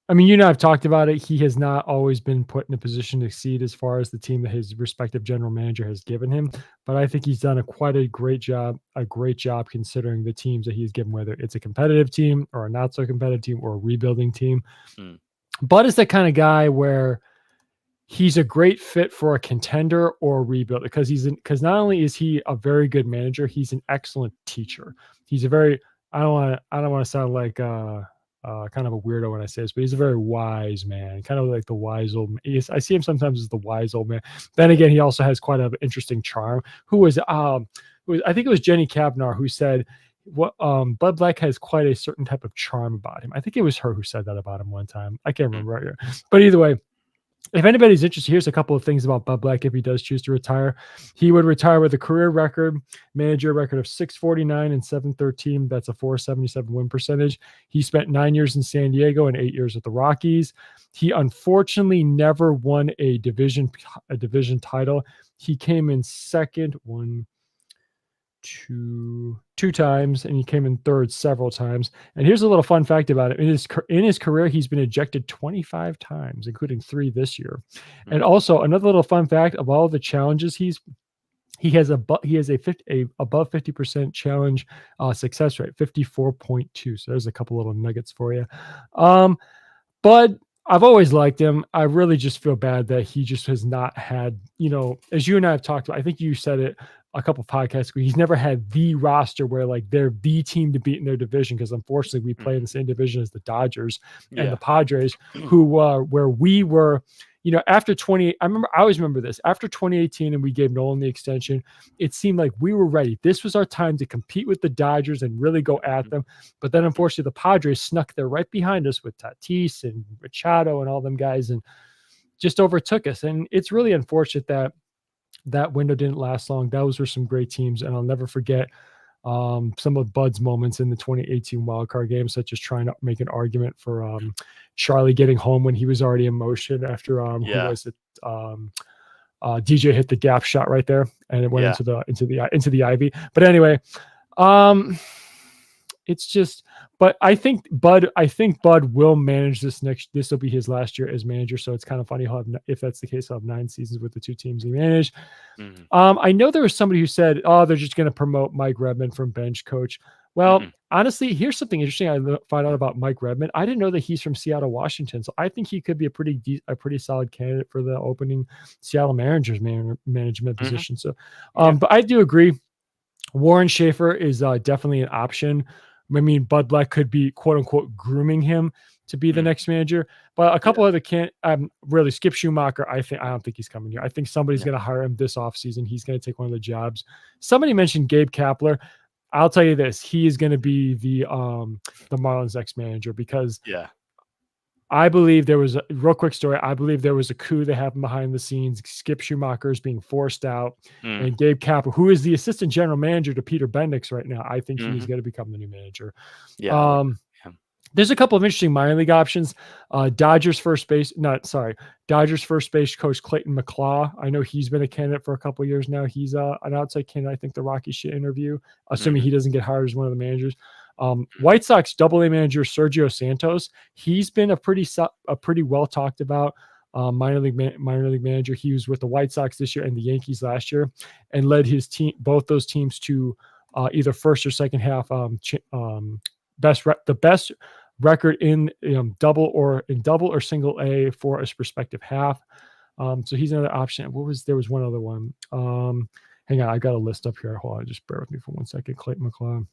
I mean, you and I have talked about it. He has not always been put in a position to succeed as far as the team that his respective general manager has given him. But I think he's done a great job considering the teams that he's given, whether it's a competitive team or a not so competitive team or a rebuilding team. Hmm. Bud is the kind of guy where he's a great fit for a contender or a rebuild because because not only is he a very good manager, he's an excellent teacher. He's a very I don't want to sound like kind of a weirdo when I say this, but he's a very wise man, kind of like the wise old. I see him sometimes as the wise old man. Then again, he also has quite an interesting charm. I think it was Jenny Kavnar who said what Bud Black has quite a certain type of charm about him. I think it was her who said that about him one time. I can't remember right here, but either way, if anybody's interested, here's a couple of things about Bud Black if he does choose to retire. He would retire with a career manager record of 649 and 713. That's a 477 win percentage. He spent 9 years in San Diego and 8 years with the Rockies. He unfortunately never won a division title. He came in second two times, and he came in third several times. And here's a little fun fact about it: in his career, he's been ejected 25 times, including 3 this year. And also another little fun fact of all the challenges he has a above 50% challenge success rate, 54.2. So there's a couple little nuggets for you. But I've always liked him. I really just feel bad that he just has not had, as you and I have talked about, I think you said it a couple of podcasts ago, he's never had the roster where like they're the team to beat in their division, because unfortunately we play in the same division as the Dodgers and the Padres, who where we were, after 20, I always remember this, after 2018 and we gave Nolan the extension, it seemed like we were ready. This was our time to compete with the Dodgers and really go at them. But then unfortunately the Padres snuck there right behind us with Tatis and Machado and all them guys and just overtook us. And it's really unfortunate that window didn't last long. Those were some great teams. And I'll never forget some of Bud's moments in the 2018 wildcard game, such as trying to make an argument for Charlie getting home when he was already in motion after DJ hit the gap shot right there, and it went into the ivy. But anyway, it's just. But I think Bud will manage this This will be his last year as manager, so it's kind of funny. If that's the case, he'll have 9 seasons with the 2 teams he managed. I know there was somebody who said, "Oh, they're just going to promote Mike Redmond from bench coach." Well, honestly, here's something interesting I found out about Mike Redmond. I didn't know that he's from Seattle, Washington, so I think he could be a pretty solid candidate for the opening Seattle Mariners management position. So, but I do agree, Warren Schaefer is definitely an option. I mean, Bud Black could be quote unquote grooming him to be the next manager, but a couple other really Skip Schumacher. I don't think he's coming here. I think somebody's going to hire him this offseason. He's going to take one of the jobs. Somebody mentioned Gabe Kapler. I'll tell you this: he is going to be the Marlins next manager, because I believe there was a real quick story. I believe there was a coup that happened behind the scenes. Skip Schumacher is being forced out, and Gabe Kapler, who is the assistant general manager to Peter Bendix right now, I think he's going to become the new manager. There's a couple of interesting minor league options. Dodgers first base coach Clayton McClaw. I know he's been a candidate for a couple of years now. He's an outside candidate. I think the Rockies should interview, assuming he doesn't get hired as one of the managers. White Sox Double-A manager Sergio Santos. He's been a pretty well talked about minor league manager. He was with the White Sox this year and the Yankees last year, and led both those teams to either first or second half the best record in double or single A for a respective half. So he's another option. There was one other one. Hang on, I got a list up here. Hold on, just bear with me for 1 second. Clayton McClaw.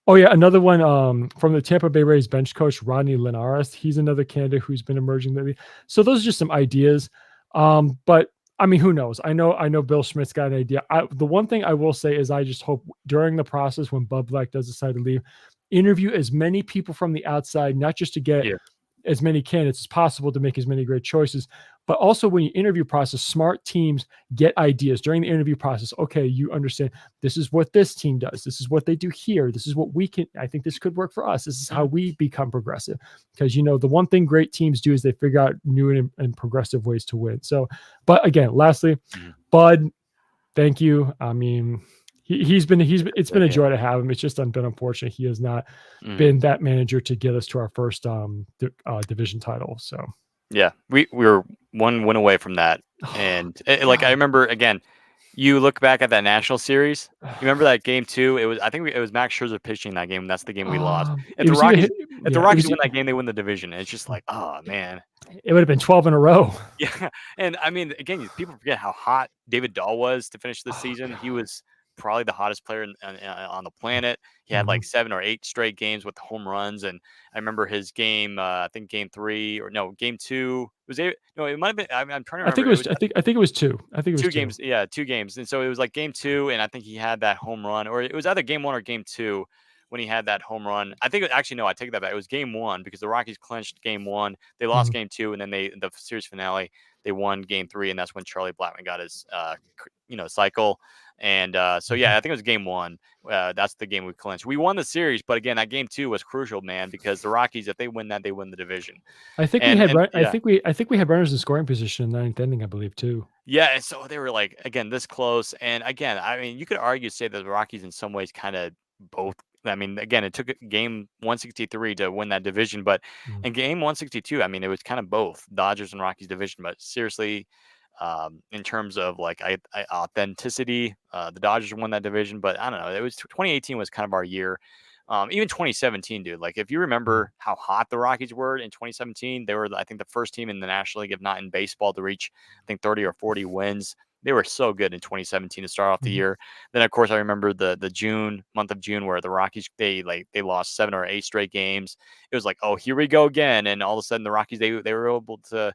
Another one from the Tampa Bay Rays bench coach Rodney Linares. He's another candidate who's been emerging lately. So those are just some ideas. But I mean, who knows? I know Bill Schmidt's got an idea. The one thing I will say is I just hope during the process, when Bud Black does decide to leave, interview as many people from the outside, not just to get as many candidates as possible to make as many great choices, but also when you interview process, smart teams get ideas during the interview process. Okay, you understand this is what this team does. This is what they do here. This is what I think this could work for us. This is how we become progressive. Because, the one thing great teams do is they figure out new and progressive ways to win. So, but again, lastly, Bud, thank you. I mean, it's been a joy to have him. It's just been unfortunate he has not been that manager to get us to our first division title. So we were one win away from that, and I remember again. You look back at that National Series. You remember that game 2? I think it was Max Scherzer pitching that game. And that's the game we lost. And the Rockies, if the Yeah, it Rockies was. win that game, they win the division. And it's just like, oh man. It would have been 12 in a row. Yeah, and I mean, again, people forget how hot David Dahl was to finish the Oh season. He god. was probably the hottest player on the planet. He had Mhm. like 7 or 8 straight games with home runs, and I remember his game. I think game 3 or no, game 2 was it? No, it might have been. I'm trying to I think remember. it It was. was I think it was two. I think it was 2 two. games. Yeah, 2 games. And so it was like game 2, and I think he had that home run, or it was either game 1 or game 2 when he had that home run. I think actually no, I take that back. It was game 1 because the Rockies clinched game 1. They lost Mhm. game 2, and then the series finale they won game 3, and that's when Charlie Blackman got his cycle. And so Mhm. yeah, I think it was game 1. That's the game we clinched. We won the series, but again, that game 2 was crucial, man, because the Rockies, if they win that, they win the division. I think we And had and run. yeah, I think we had runners in scoring position in the ninth inning, I believe, too. yeah, and so they were like again this close, and again, I mean, you could argue say that the Rockies in some ways kind of both. I mean, again, it took game 163 to win that division, but Mm. in game 162, I mean, it was kind of both Dodgers and Rockies division. But seriously, in terms of like authenticity, the Dodgers won that division, but I don't know. It was 2018 was kind of our year. Even 2017, dude. Like if you Mhm. remember how hot the Rockies were in 2017, they were I think the first team in the National League, if not in baseball, to reach I think 30 or 40 wins. They were so good in 2017 to start off the Mhm. year. Then of course I remember the June month of June where the Rockies they lost 7 or 8 straight games. It was like, oh, here we go again, and all of a sudden the Rockies they were able to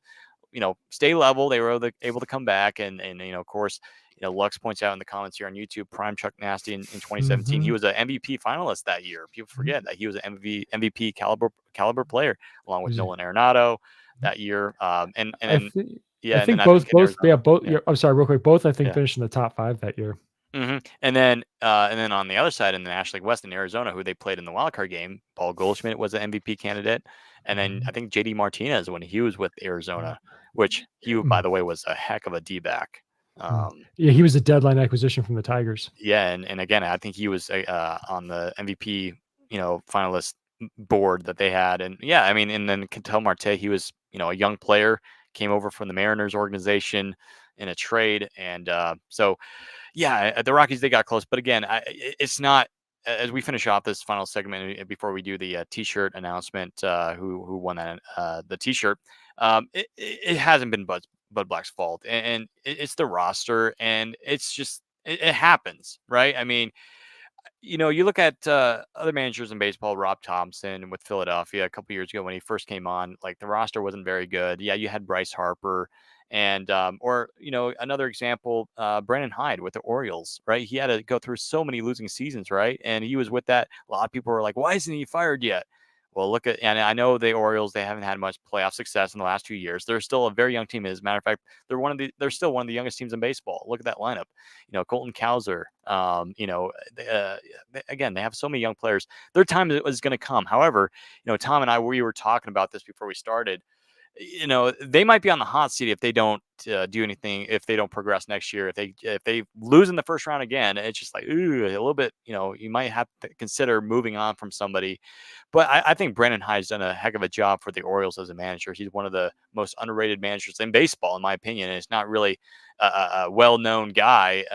stay level. They were able to come back, and of course, Lux points out in the comments here on YouTube, Prime Chuck Nasty in 2017, he Mhm. was an MVP finalist that year. People Mhm. forget that he was an MVP caliber player along with Was it- Nolan Arenado that year. And I then think. I yeah, and then think I think in both. Yeah, Arizona, both. yeah, Yeah, I'm sorry, real quick. Both I think yeah. finished in the top five that year. And then on the other side in the National League West in Arizona, who they played in the wild card game, Paul Goldschmidt was an MVP candidate, and then I Mhm. think JD Martinez when he was with Arizona, which he by Mm. the way was a heck of a D back. Mm. Um, Yeah, he was a deadline acquisition from the Tigers. yeah, and again, I think he was on the MVP finalist board that they had, and yeah, I mean, and then Cantel Marte, he was a young player, came over from the Mariners organization in a trade, and so yeah, the Rockies they got close, but again, it's not. As we finish off this final segment before we do the T-shirt announcement, who won that the T-shirt, it hasn't been Bud Black's fault, and it's the roster, and it's just it happens, right? I mean, you look at other managers in baseball, Rob Thompson with Philadelphia a couple years ago when he first came on, like the roster wasn't very good. Yeah, you had Bryce Harper and or another example, Brandon Hyde with the Orioles, right? He had to go through so many losing seasons, right? And he was with that. A lot of people were like, why isn't he fired yet? Well, look at, and I know the Orioles, they haven't had much playoff success in the last 2 years. They're still a very young team. As a matter of fact, they're still one of the youngest teams in baseball. Look at that lineup. Colton Cowser, again, they have so many young players. Their time is going to come. However, Tom and I, we were talking about this before we started. They might be on the hot seat if they don't do anything, if they don't progress next year. If they lose in the first round again, it's just like ooh, a little bit. You might have to consider moving on from somebody. But I think Brandon Hyde's done a heck of a job for the Orioles as a manager. He's one of the most underrated managers in baseball, in my opinion. And it's not really a well-known guy,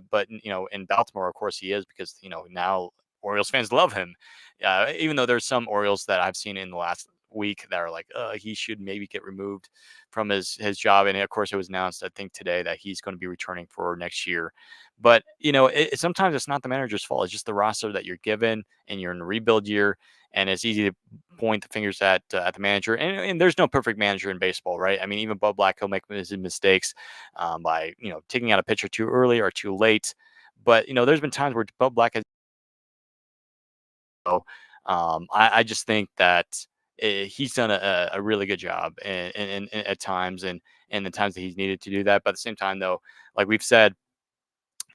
but in Baltimore, of course, he is because now Orioles fans love him. Even though there's some Orioles that I've seen in the last week that are like, he should maybe get removed from his job. And of course, it was announced, I think today, that he's going to be returning for next year. But sometimes it's not the manager's fault. It's just the roster that you're given, and you're in a rebuild year, and it's easy to point the fingers at the manager. And there's no perfect manager in baseball, right? I mean, even Bud Black will make his mistakes by taking out a pitcher too early or too late. But there's been times where Bud Black has. I just think that he's done a really good job, and at times, and the times that he's needed to do that. But at the same time, though, like we've said,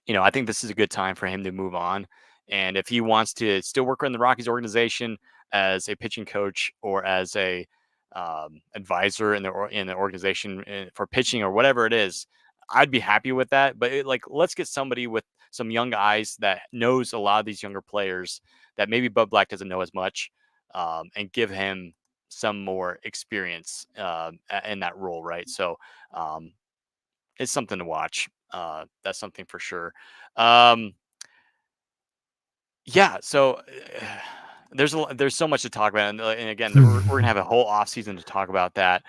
I think this is a good time for him to move on. And if he wants to still work in the Rockies organization as a pitching coach or as a advisor in the organization for pitching or whatever it is, I'd be happy with that. But let's get somebody with some young eyes that knows a lot of these younger players that maybe Bud Black doesn't know as much, and give him some more experience in that role, right? So um, it's something to watch. That's something for sure. Um, yeah. So there's so much to talk about, and again, we're gonna have a whole off season to talk about that.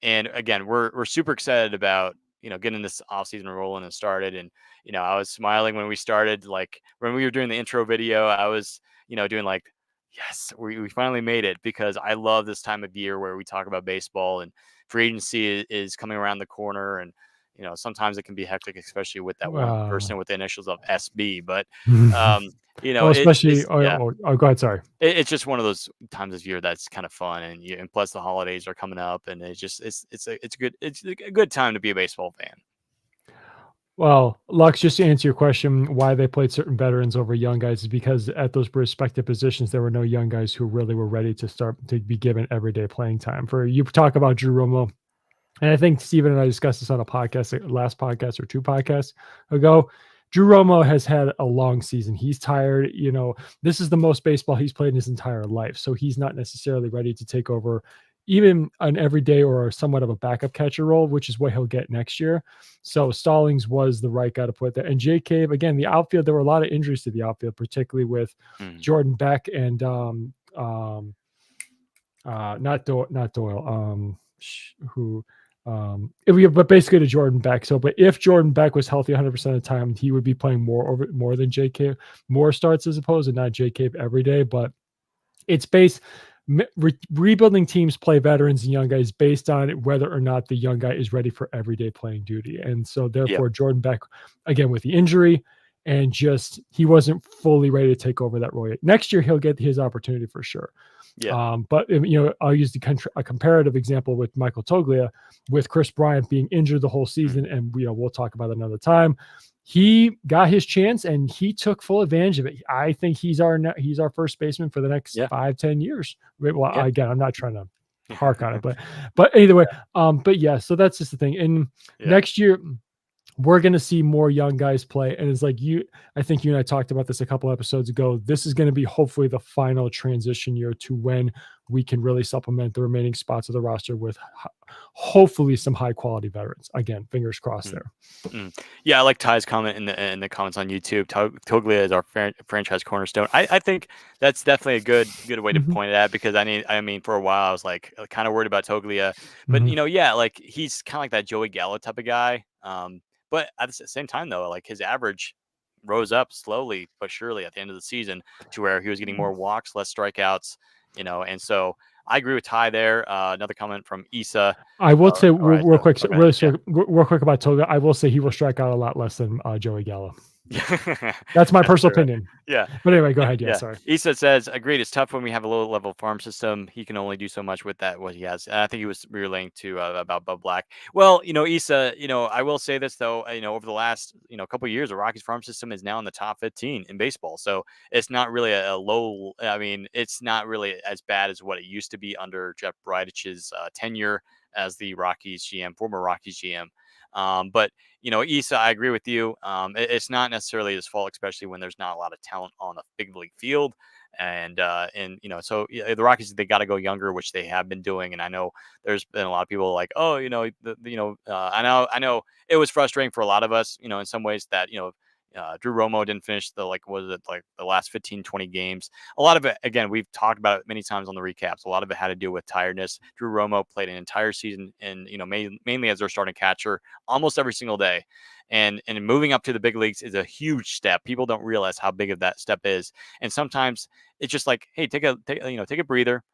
And again, we're super excited about getting this off season rolling and started. And I was smiling when we started, like when we were doing the intro video. I was doing like, yes, we finally made it, because I love this time of year where we talk about baseball, and free agency is coming around the corner. And sometimes it can be hectic, especially with that one uh, person with the initials of SB. But oh, um, especially it's yeah, go ahead. Sorry. it's just one of those times of year that's kind of fun. And plus the holidays are coming up, and it's a good time to be a baseball fan. Well, Lux, just to answer your question, why they played certain veterans over young guys is because at those respective positions, there were no young guys who really were ready to start to be given everyday playing time. For you talk about Drew Romo, and I think Steven and I discussed this on a podcast, last podcast or two podcasts ago. Drew Romo has had a long season. He's tired. This is the most baseball he's played in his entire life. So he's not necessarily ready to take over even an everyday or somewhat of a backup catcher role, which is what he'll get next year. So Stallings was the right guy to put there. And Jay Cave, again, the outfield, there were a lot of injuries to the outfield, particularly with Mm, Jordan Beck and not Doyle, who but basically to Jordan Beck. So, but if Jordan Beck was healthy 100% of the time, he would be playing more than JK, more starts as opposed to not JK every day. But it's based rebuilding teams play veterans and young guys based on whether or not the young guy is ready for everyday playing duty. And so yep. therefore Jordan Beck, again with the injury, and just he wasn't fully ready to take over that role yet. Next year he'll get his opportunity for sure. Yeah. But I'll use a comparative example with Michael Toglia, with Chris Bryant being injured the whole season, and we'll talk about it another time. He got his chance and he took full advantage of it. I think he's our first baseman for the next Yeah. 5-10 years. Well, Yeah. again, I'm not trying to hark on it, but either way, but yeah, so that's just the thing. And Yeah. next year we're going to see more young guys play. And it's like I think you and I talked about this a couple episodes ago. This is going to be hopefully the final transition year to when we can really supplement the remaining spots of the roster with hopefully some high quality veterans. Again, fingers crossed there. Yeah, I like Ty's comment in the comments on YouTube. Toglia is our franchise cornerstone. I think that's definitely a good way to point it at, because I mean for a while I was like kind of worried about Toglia, but yeah, like he's kind of like that Joey Gallo type of guy. But at the same time though, like his average rose up slowly but surely at the end of the season, to where he was getting more walks, less strikeouts, and so I agree with Ty there. Another comment from Issa. I will say real quick, okay, real quick about Toga. I will say he will strike out a lot less than Joey Gallo. Yeah. That's my personal true. opinion. Yeah. But anyway, go ahead. Yeah, sorry. Issa says, agreed. It's tough when we have a low level farm system. He can only do so much with what he has. And I think he was relaying to about Bud Black. Well, Issa, I will say this though, over the last, couple of years, the Rockies farm system is now in the top 15 in baseball. So it's not really a low. I mean, it's not really as bad as what it used to be under Jeff Bridic's tenure as the Rockies GM, former Rockies GM. But Issa, I agree with you. It's not necessarily his fault, especially when there's not a lot of talent on the big league field. And so the Rockies, they got to go younger, which they have been doing. And I know there's been a lot of people like, oh, I know it was frustrating for a lot of us, in some ways that, Drew Romo didn't finish the last 15, 20 games. A lot of it, again, we've talked about it many times on the recaps. A lot of it had to do with tiredness. Drew Romo played an entire season and, mainly as their starting catcher almost every single day. And moving up to the big leagues is a huge step. People don't realize how big of that step is. And sometimes it's just like, hey, take a breather.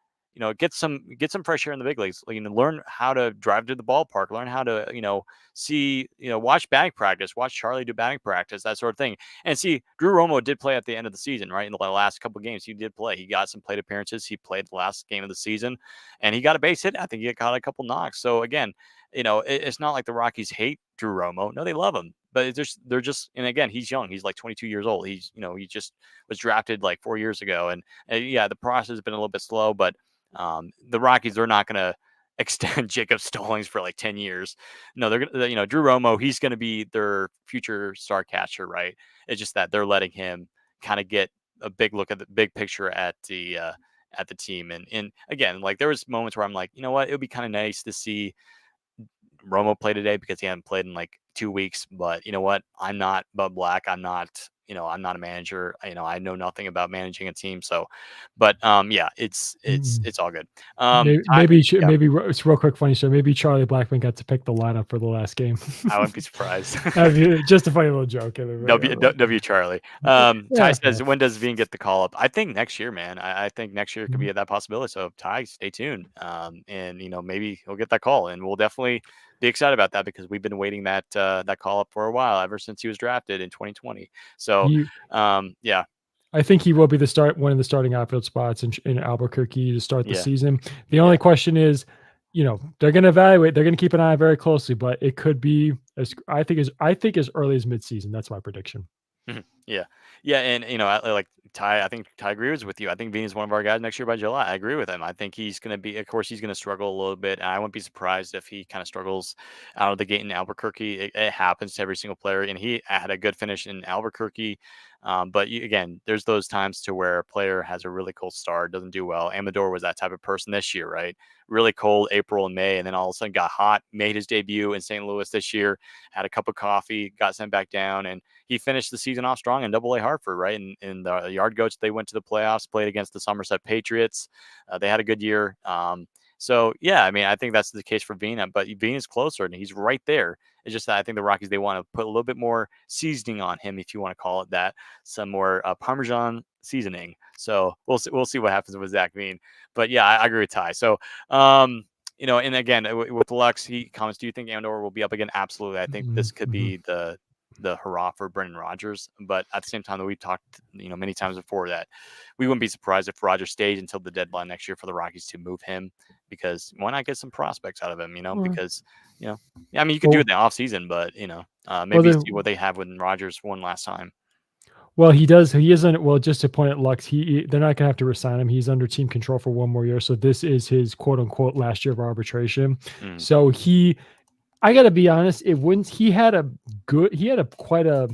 Get some fresh air in the big leagues. Learn how to drive to the ballpark. Learn how to, see, watch batting practice. Watch Charlie do batting practice, that sort of thing. And see, Drew Romo did play at the end of the season, right? In the last couple of games, he did play. He got some plate appearances. He played the last game of the season, and he got a base hit. I think he got a couple knocks. So again, it's not like the Rockies hate Drew Romo. No, they love him. But they're just, and again, he's young. He's like 22 years old. He just was drafted like 4 years ago, and yeah, the process has been a little bit slow, but. The Rockies, they're not going to extend Jacob Stallings for like 10 years. No, they're going to, Drew Romo, he's going to be their future star catcher, right? It's just that they're letting him kind of get a big look at the big picture at the team. And again, like there was moments where I'm like, you know what, it would be kind of nice to see Romo play today because he hadn't played in like 2 weeks. But you know what? I'm not Bud Black. I'm not I'm not a manager. I know nothing about managing a team. So, but yeah, Mm. it's all good. Yeah, It's real quick funny story. Maybe Charlie Blackman got to pick the lineup for the last game. I wouldn't be surprised. Just a funny little joke. W Charlie. Ty Yeah, yeah. says, when does Veen get the call up? I think next year, man. I think next year could Mhm. be that possibility. So Ty, stay tuned. And maybe he'll get that call, and we'll definitely be excited about that because we've been waiting that call up for a while, ever since he was drafted in 2020. So, He yeah, I think he will be one of the starting outfield spots in Albuquerque to start the yeah, season. The only yeah. question is, they're going to evaluate. They're going to keep an eye very closely, but it could be I think as early as midseason. That's my prediction. Mhm. Yeah. Yeah, and like Ty, I think Ty agrees with you. I think Veen is one of our guys next year by July. I agree with him. I think he's going to be, of course, he's going to struggle a little bit. And I wouldn't be surprised if he kind of struggles out of the gate in Albuquerque. It happens to every single player, and he had a good finish in Albuquerque. But again, there's those times to where a player has a really cold start, doesn't do well. Amador was that type of person this year, right? Really cold April and May, and then all of a sudden got hot, made his debut in St. Louis this year, had a cup of coffee, got sent back down, and he finished the season off strong in Double A Hartford, right? And in the Yard Goats, they went to the playoffs, played against the Somerset Patriots. They had a good year. So yeah, I mean, I think that's the case for Veen, but Veen is closer and he's right there. It's just that I think the Rockies, they want to put a little bit more seasoning on him, if you want to call it that, some more Parmesan seasoning. So we'll see what happens with Zach Veen. But yeah, I agree with Ty. So and again with Lux, he comments, "Do you think Andor will be up again?" Absolutely. I think this could Mhm. be the hurrah for Brendan Rodgers. But at the same time, that we've talked, many times before, that we wouldn't be surprised if Rodgers stayed until the deadline next year for the Rockies to move him, because why not get some prospects out of him? Well, Because yeah, I mean, you could do it well, in the off season, but well, maybe the see what they have when Rodgers won last time. Well, he does. He isn't. Well, just to point at Lux, they're not going to have to resign him. He's under team control for one more year. So this is his quote unquote last year of arbitration. Mm, So I got to be honest. It wouldn't. He had a quite a,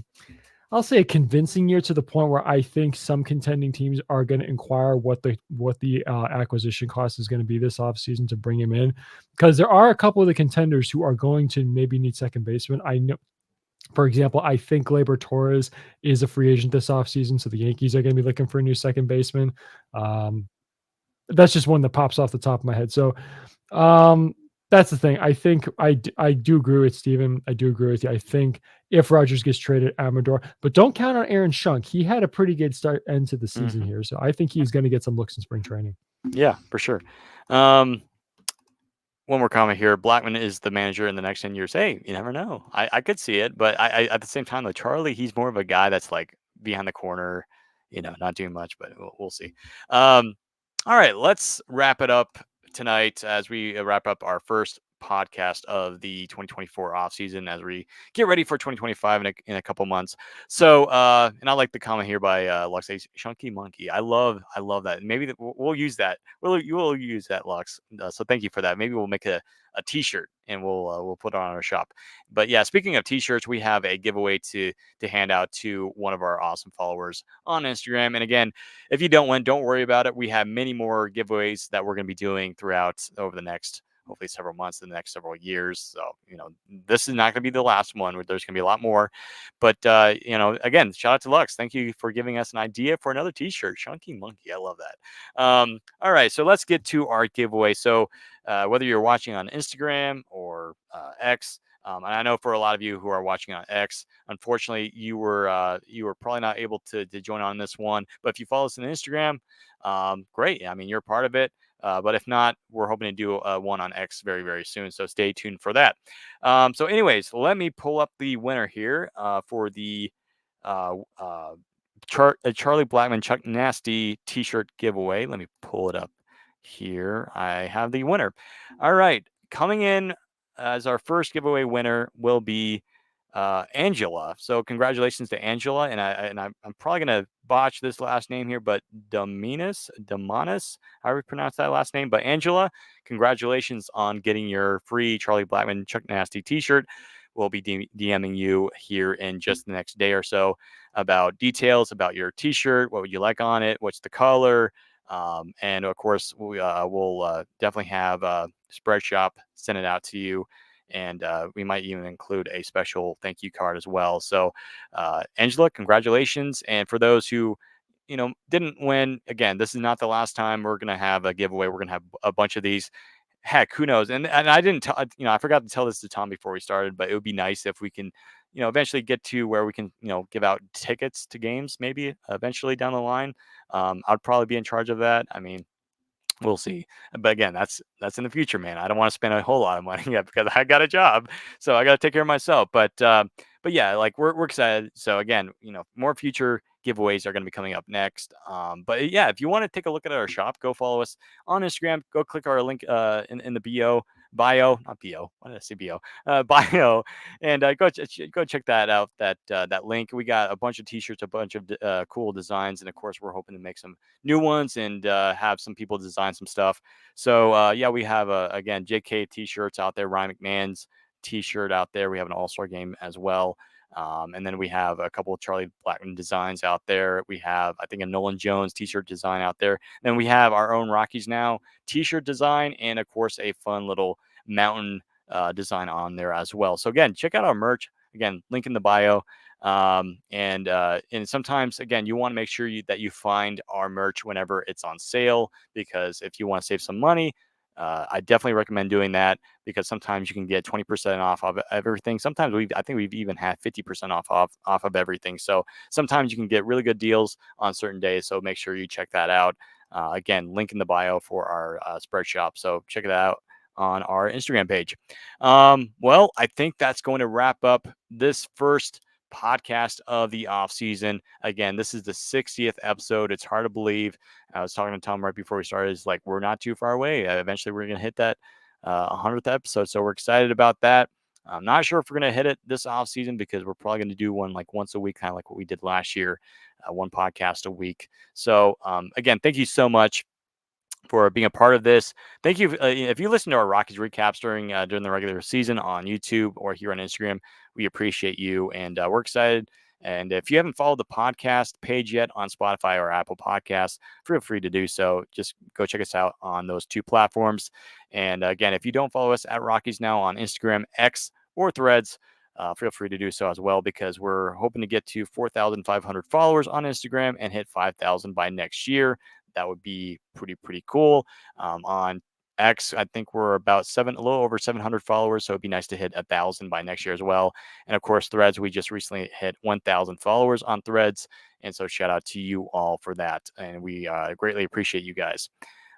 I'll say a convincing year, to the point where I think some contending teams are going to inquire what the acquisition cost is going to be this offseason to bring him in, because there are a couple of the contenders who are going to maybe need second baseman. I know, for example, I think Gleyber Torres is a free agent this offseason, so the Yankees are going to be looking for a new second baseman. Um, that's just one that pops off the top of my head. So um, that's the thing. I think I do agree with Steven. I do agree with you. I think if Rogers gets traded, Amador, but don't count on Aaron Shunk. He had a pretty good end to the season hmm here, so I think he's going to get some looks in spring training. Yeah, for sure. Um, One more comment here. Blackman is the manager in the next 10 years. Hey, you never know. I could see it, but I at the same time, though, Charlie, he's more of a guy that's like behind the corner, not doing much, but we'll see. Um, all right, let's wrap it up tonight as we wrap up our first podcast of the 2024 offseason, as we get ready for 2025 in a couple months. So, and I like the comment here by Lux says, "Chunky Monkey." I love that. Maybe we'll use that. You will use that, Lux. So thank you for that. Maybe we'll make a T-shirt and we'll put it on our shop. But yeah, speaking of T-shirts, we have a giveaway to hand out to one of our awesome followers on Instagram. And again, if you don't win, don't worry about it. We have many more giveaways that we're going to be doing throughout over the next, hopefully, several months, in the next several years. So, this is not going to be the last one. There's going to be a lot more. But, again, shout out to Lux. Thank you for giving us an idea for another T-shirt. Chunky Monkey. I love that. All right. So let's get to our giveaway. So whether you're watching on Instagram or X, and I know for a lot of you who are watching on X, unfortunately, you were probably not able to join on this one. But if you follow us on Instagram, great. I mean, you're part of it. But if not, we're hoping to do one on X very, very soon. So stay tuned for that. So, anyways, let me pull up the winner here for the uh, uh, Charlie Blackman Chuck Nasty T-shirt giveaway. Let me pull it up here. I have the winner. All right, coming in as our first giveaway winner will be Angela. So congratulations to Angela, and I'm probably gonna botch this last name here, but Demanis, however you pronounce that last name. But Angela, congratulations on getting your free Charlie Blackman Chuck Nasty T-shirt. We'll be DMing you here in just the next day or so about details about your T-shirt. What would you like on it? What's the color? And of course, we'll definitely have Spread Shop send it out to you. and we might even include a special thank you card as well. So, Angela, congratulations! And for those who didn't win, again, this is not the last time we're gonna have a giveaway. We're gonna have a bunch of these. Heck, who knows? And I didn't tell I forgot to tell this to Tom before we started, but it would be nice if we can, eventually get to where we can, give out tickets to games maybe eventually down the line. I'd probably be in charge of that. I mean, we'll see. But again, that's in the future, man. I don't want to spend a whole lot of money yet because I got a job, so I got to take care of myself. But yeah, like we're excited. So again, more future giveaways are going to be coming up next. But yeah, if you want to take a look at our shop, go follow us on Instagram. Go click our link in the bio, not bio. Why did I say bio? Bio, and go check that out. That link. We got a bunch of t-shirts, a bunch of cool designs, and of course, we're hoping to make some new ones and have some people design some stuff. So yeah, we have again JK t-shirts out there, Ryan McMahon's t-shirt out there. We have an all-star game as well. And then we have a couple of Charlie Blackman designs out there. We have, I think, a Nolan Jones t-shirt design out there. Then we have our own Rockies Now t-shirt design, and of course, a fun little mountain design on there as well. So again, check out our merch. Again, link in the bio. And sometimes again you want to make sure that you find our merch whenever it's on sale, because if you want to save some money, I definitely recommend doing that, because sometimes you can get 20% off of everything. Sometimes I think we've even had 50% off of everything. So sometimes you can get really good deals on certain days, so make sure you check that out. Again, link in the bio for our spread shop, so check it out on our Instagram page. Well, I think that's going to wrap up this first podcast of the off season. Again, this is the 60th episode. It's hard to believe. I was talking to Tom right before we started. It's like we're not too far away. Eventually, we're going to hit that 100th episode. So we're excited about that. I'm not sure if we're going to hit it this off season, because we're probably going to do one like once a week, kind of like what we did last year, one podcast a week. So again, thank you so much for being a part of this. Thank you. If you listen to our Rockies recaps during the regular season on YouTube or here on Instagram, we appreciate you, and we're excited. And if you haven't followed the podcast page yet on Spotify or Apple Podcasts, feel free to do so. Just go check us out on those two platforms. And again, if you don't follow us at Rockies Now on Instagram, X, or Threads, feel free to do so as well, because we're hoping to get to 4,500 followers on Instagram and hit 5,000 by next year. That would be pretty cool. On X, I think we're about a little over 700 followers, so it'd be nice to hit 1,000 by next year as well. And of course, Threads, we just recently hit 1,000 followers on Threads, and so shout out to you all for that, and we greatly appreciate you guys.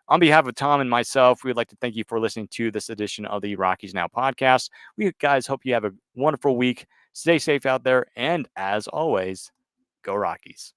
On behalf of Tom and myself, we'd like to thank you for listening to this edition of the Rockies Now podcast. We guys hope you have a wonderful week. Stay safe out there, and as always, go Rockies.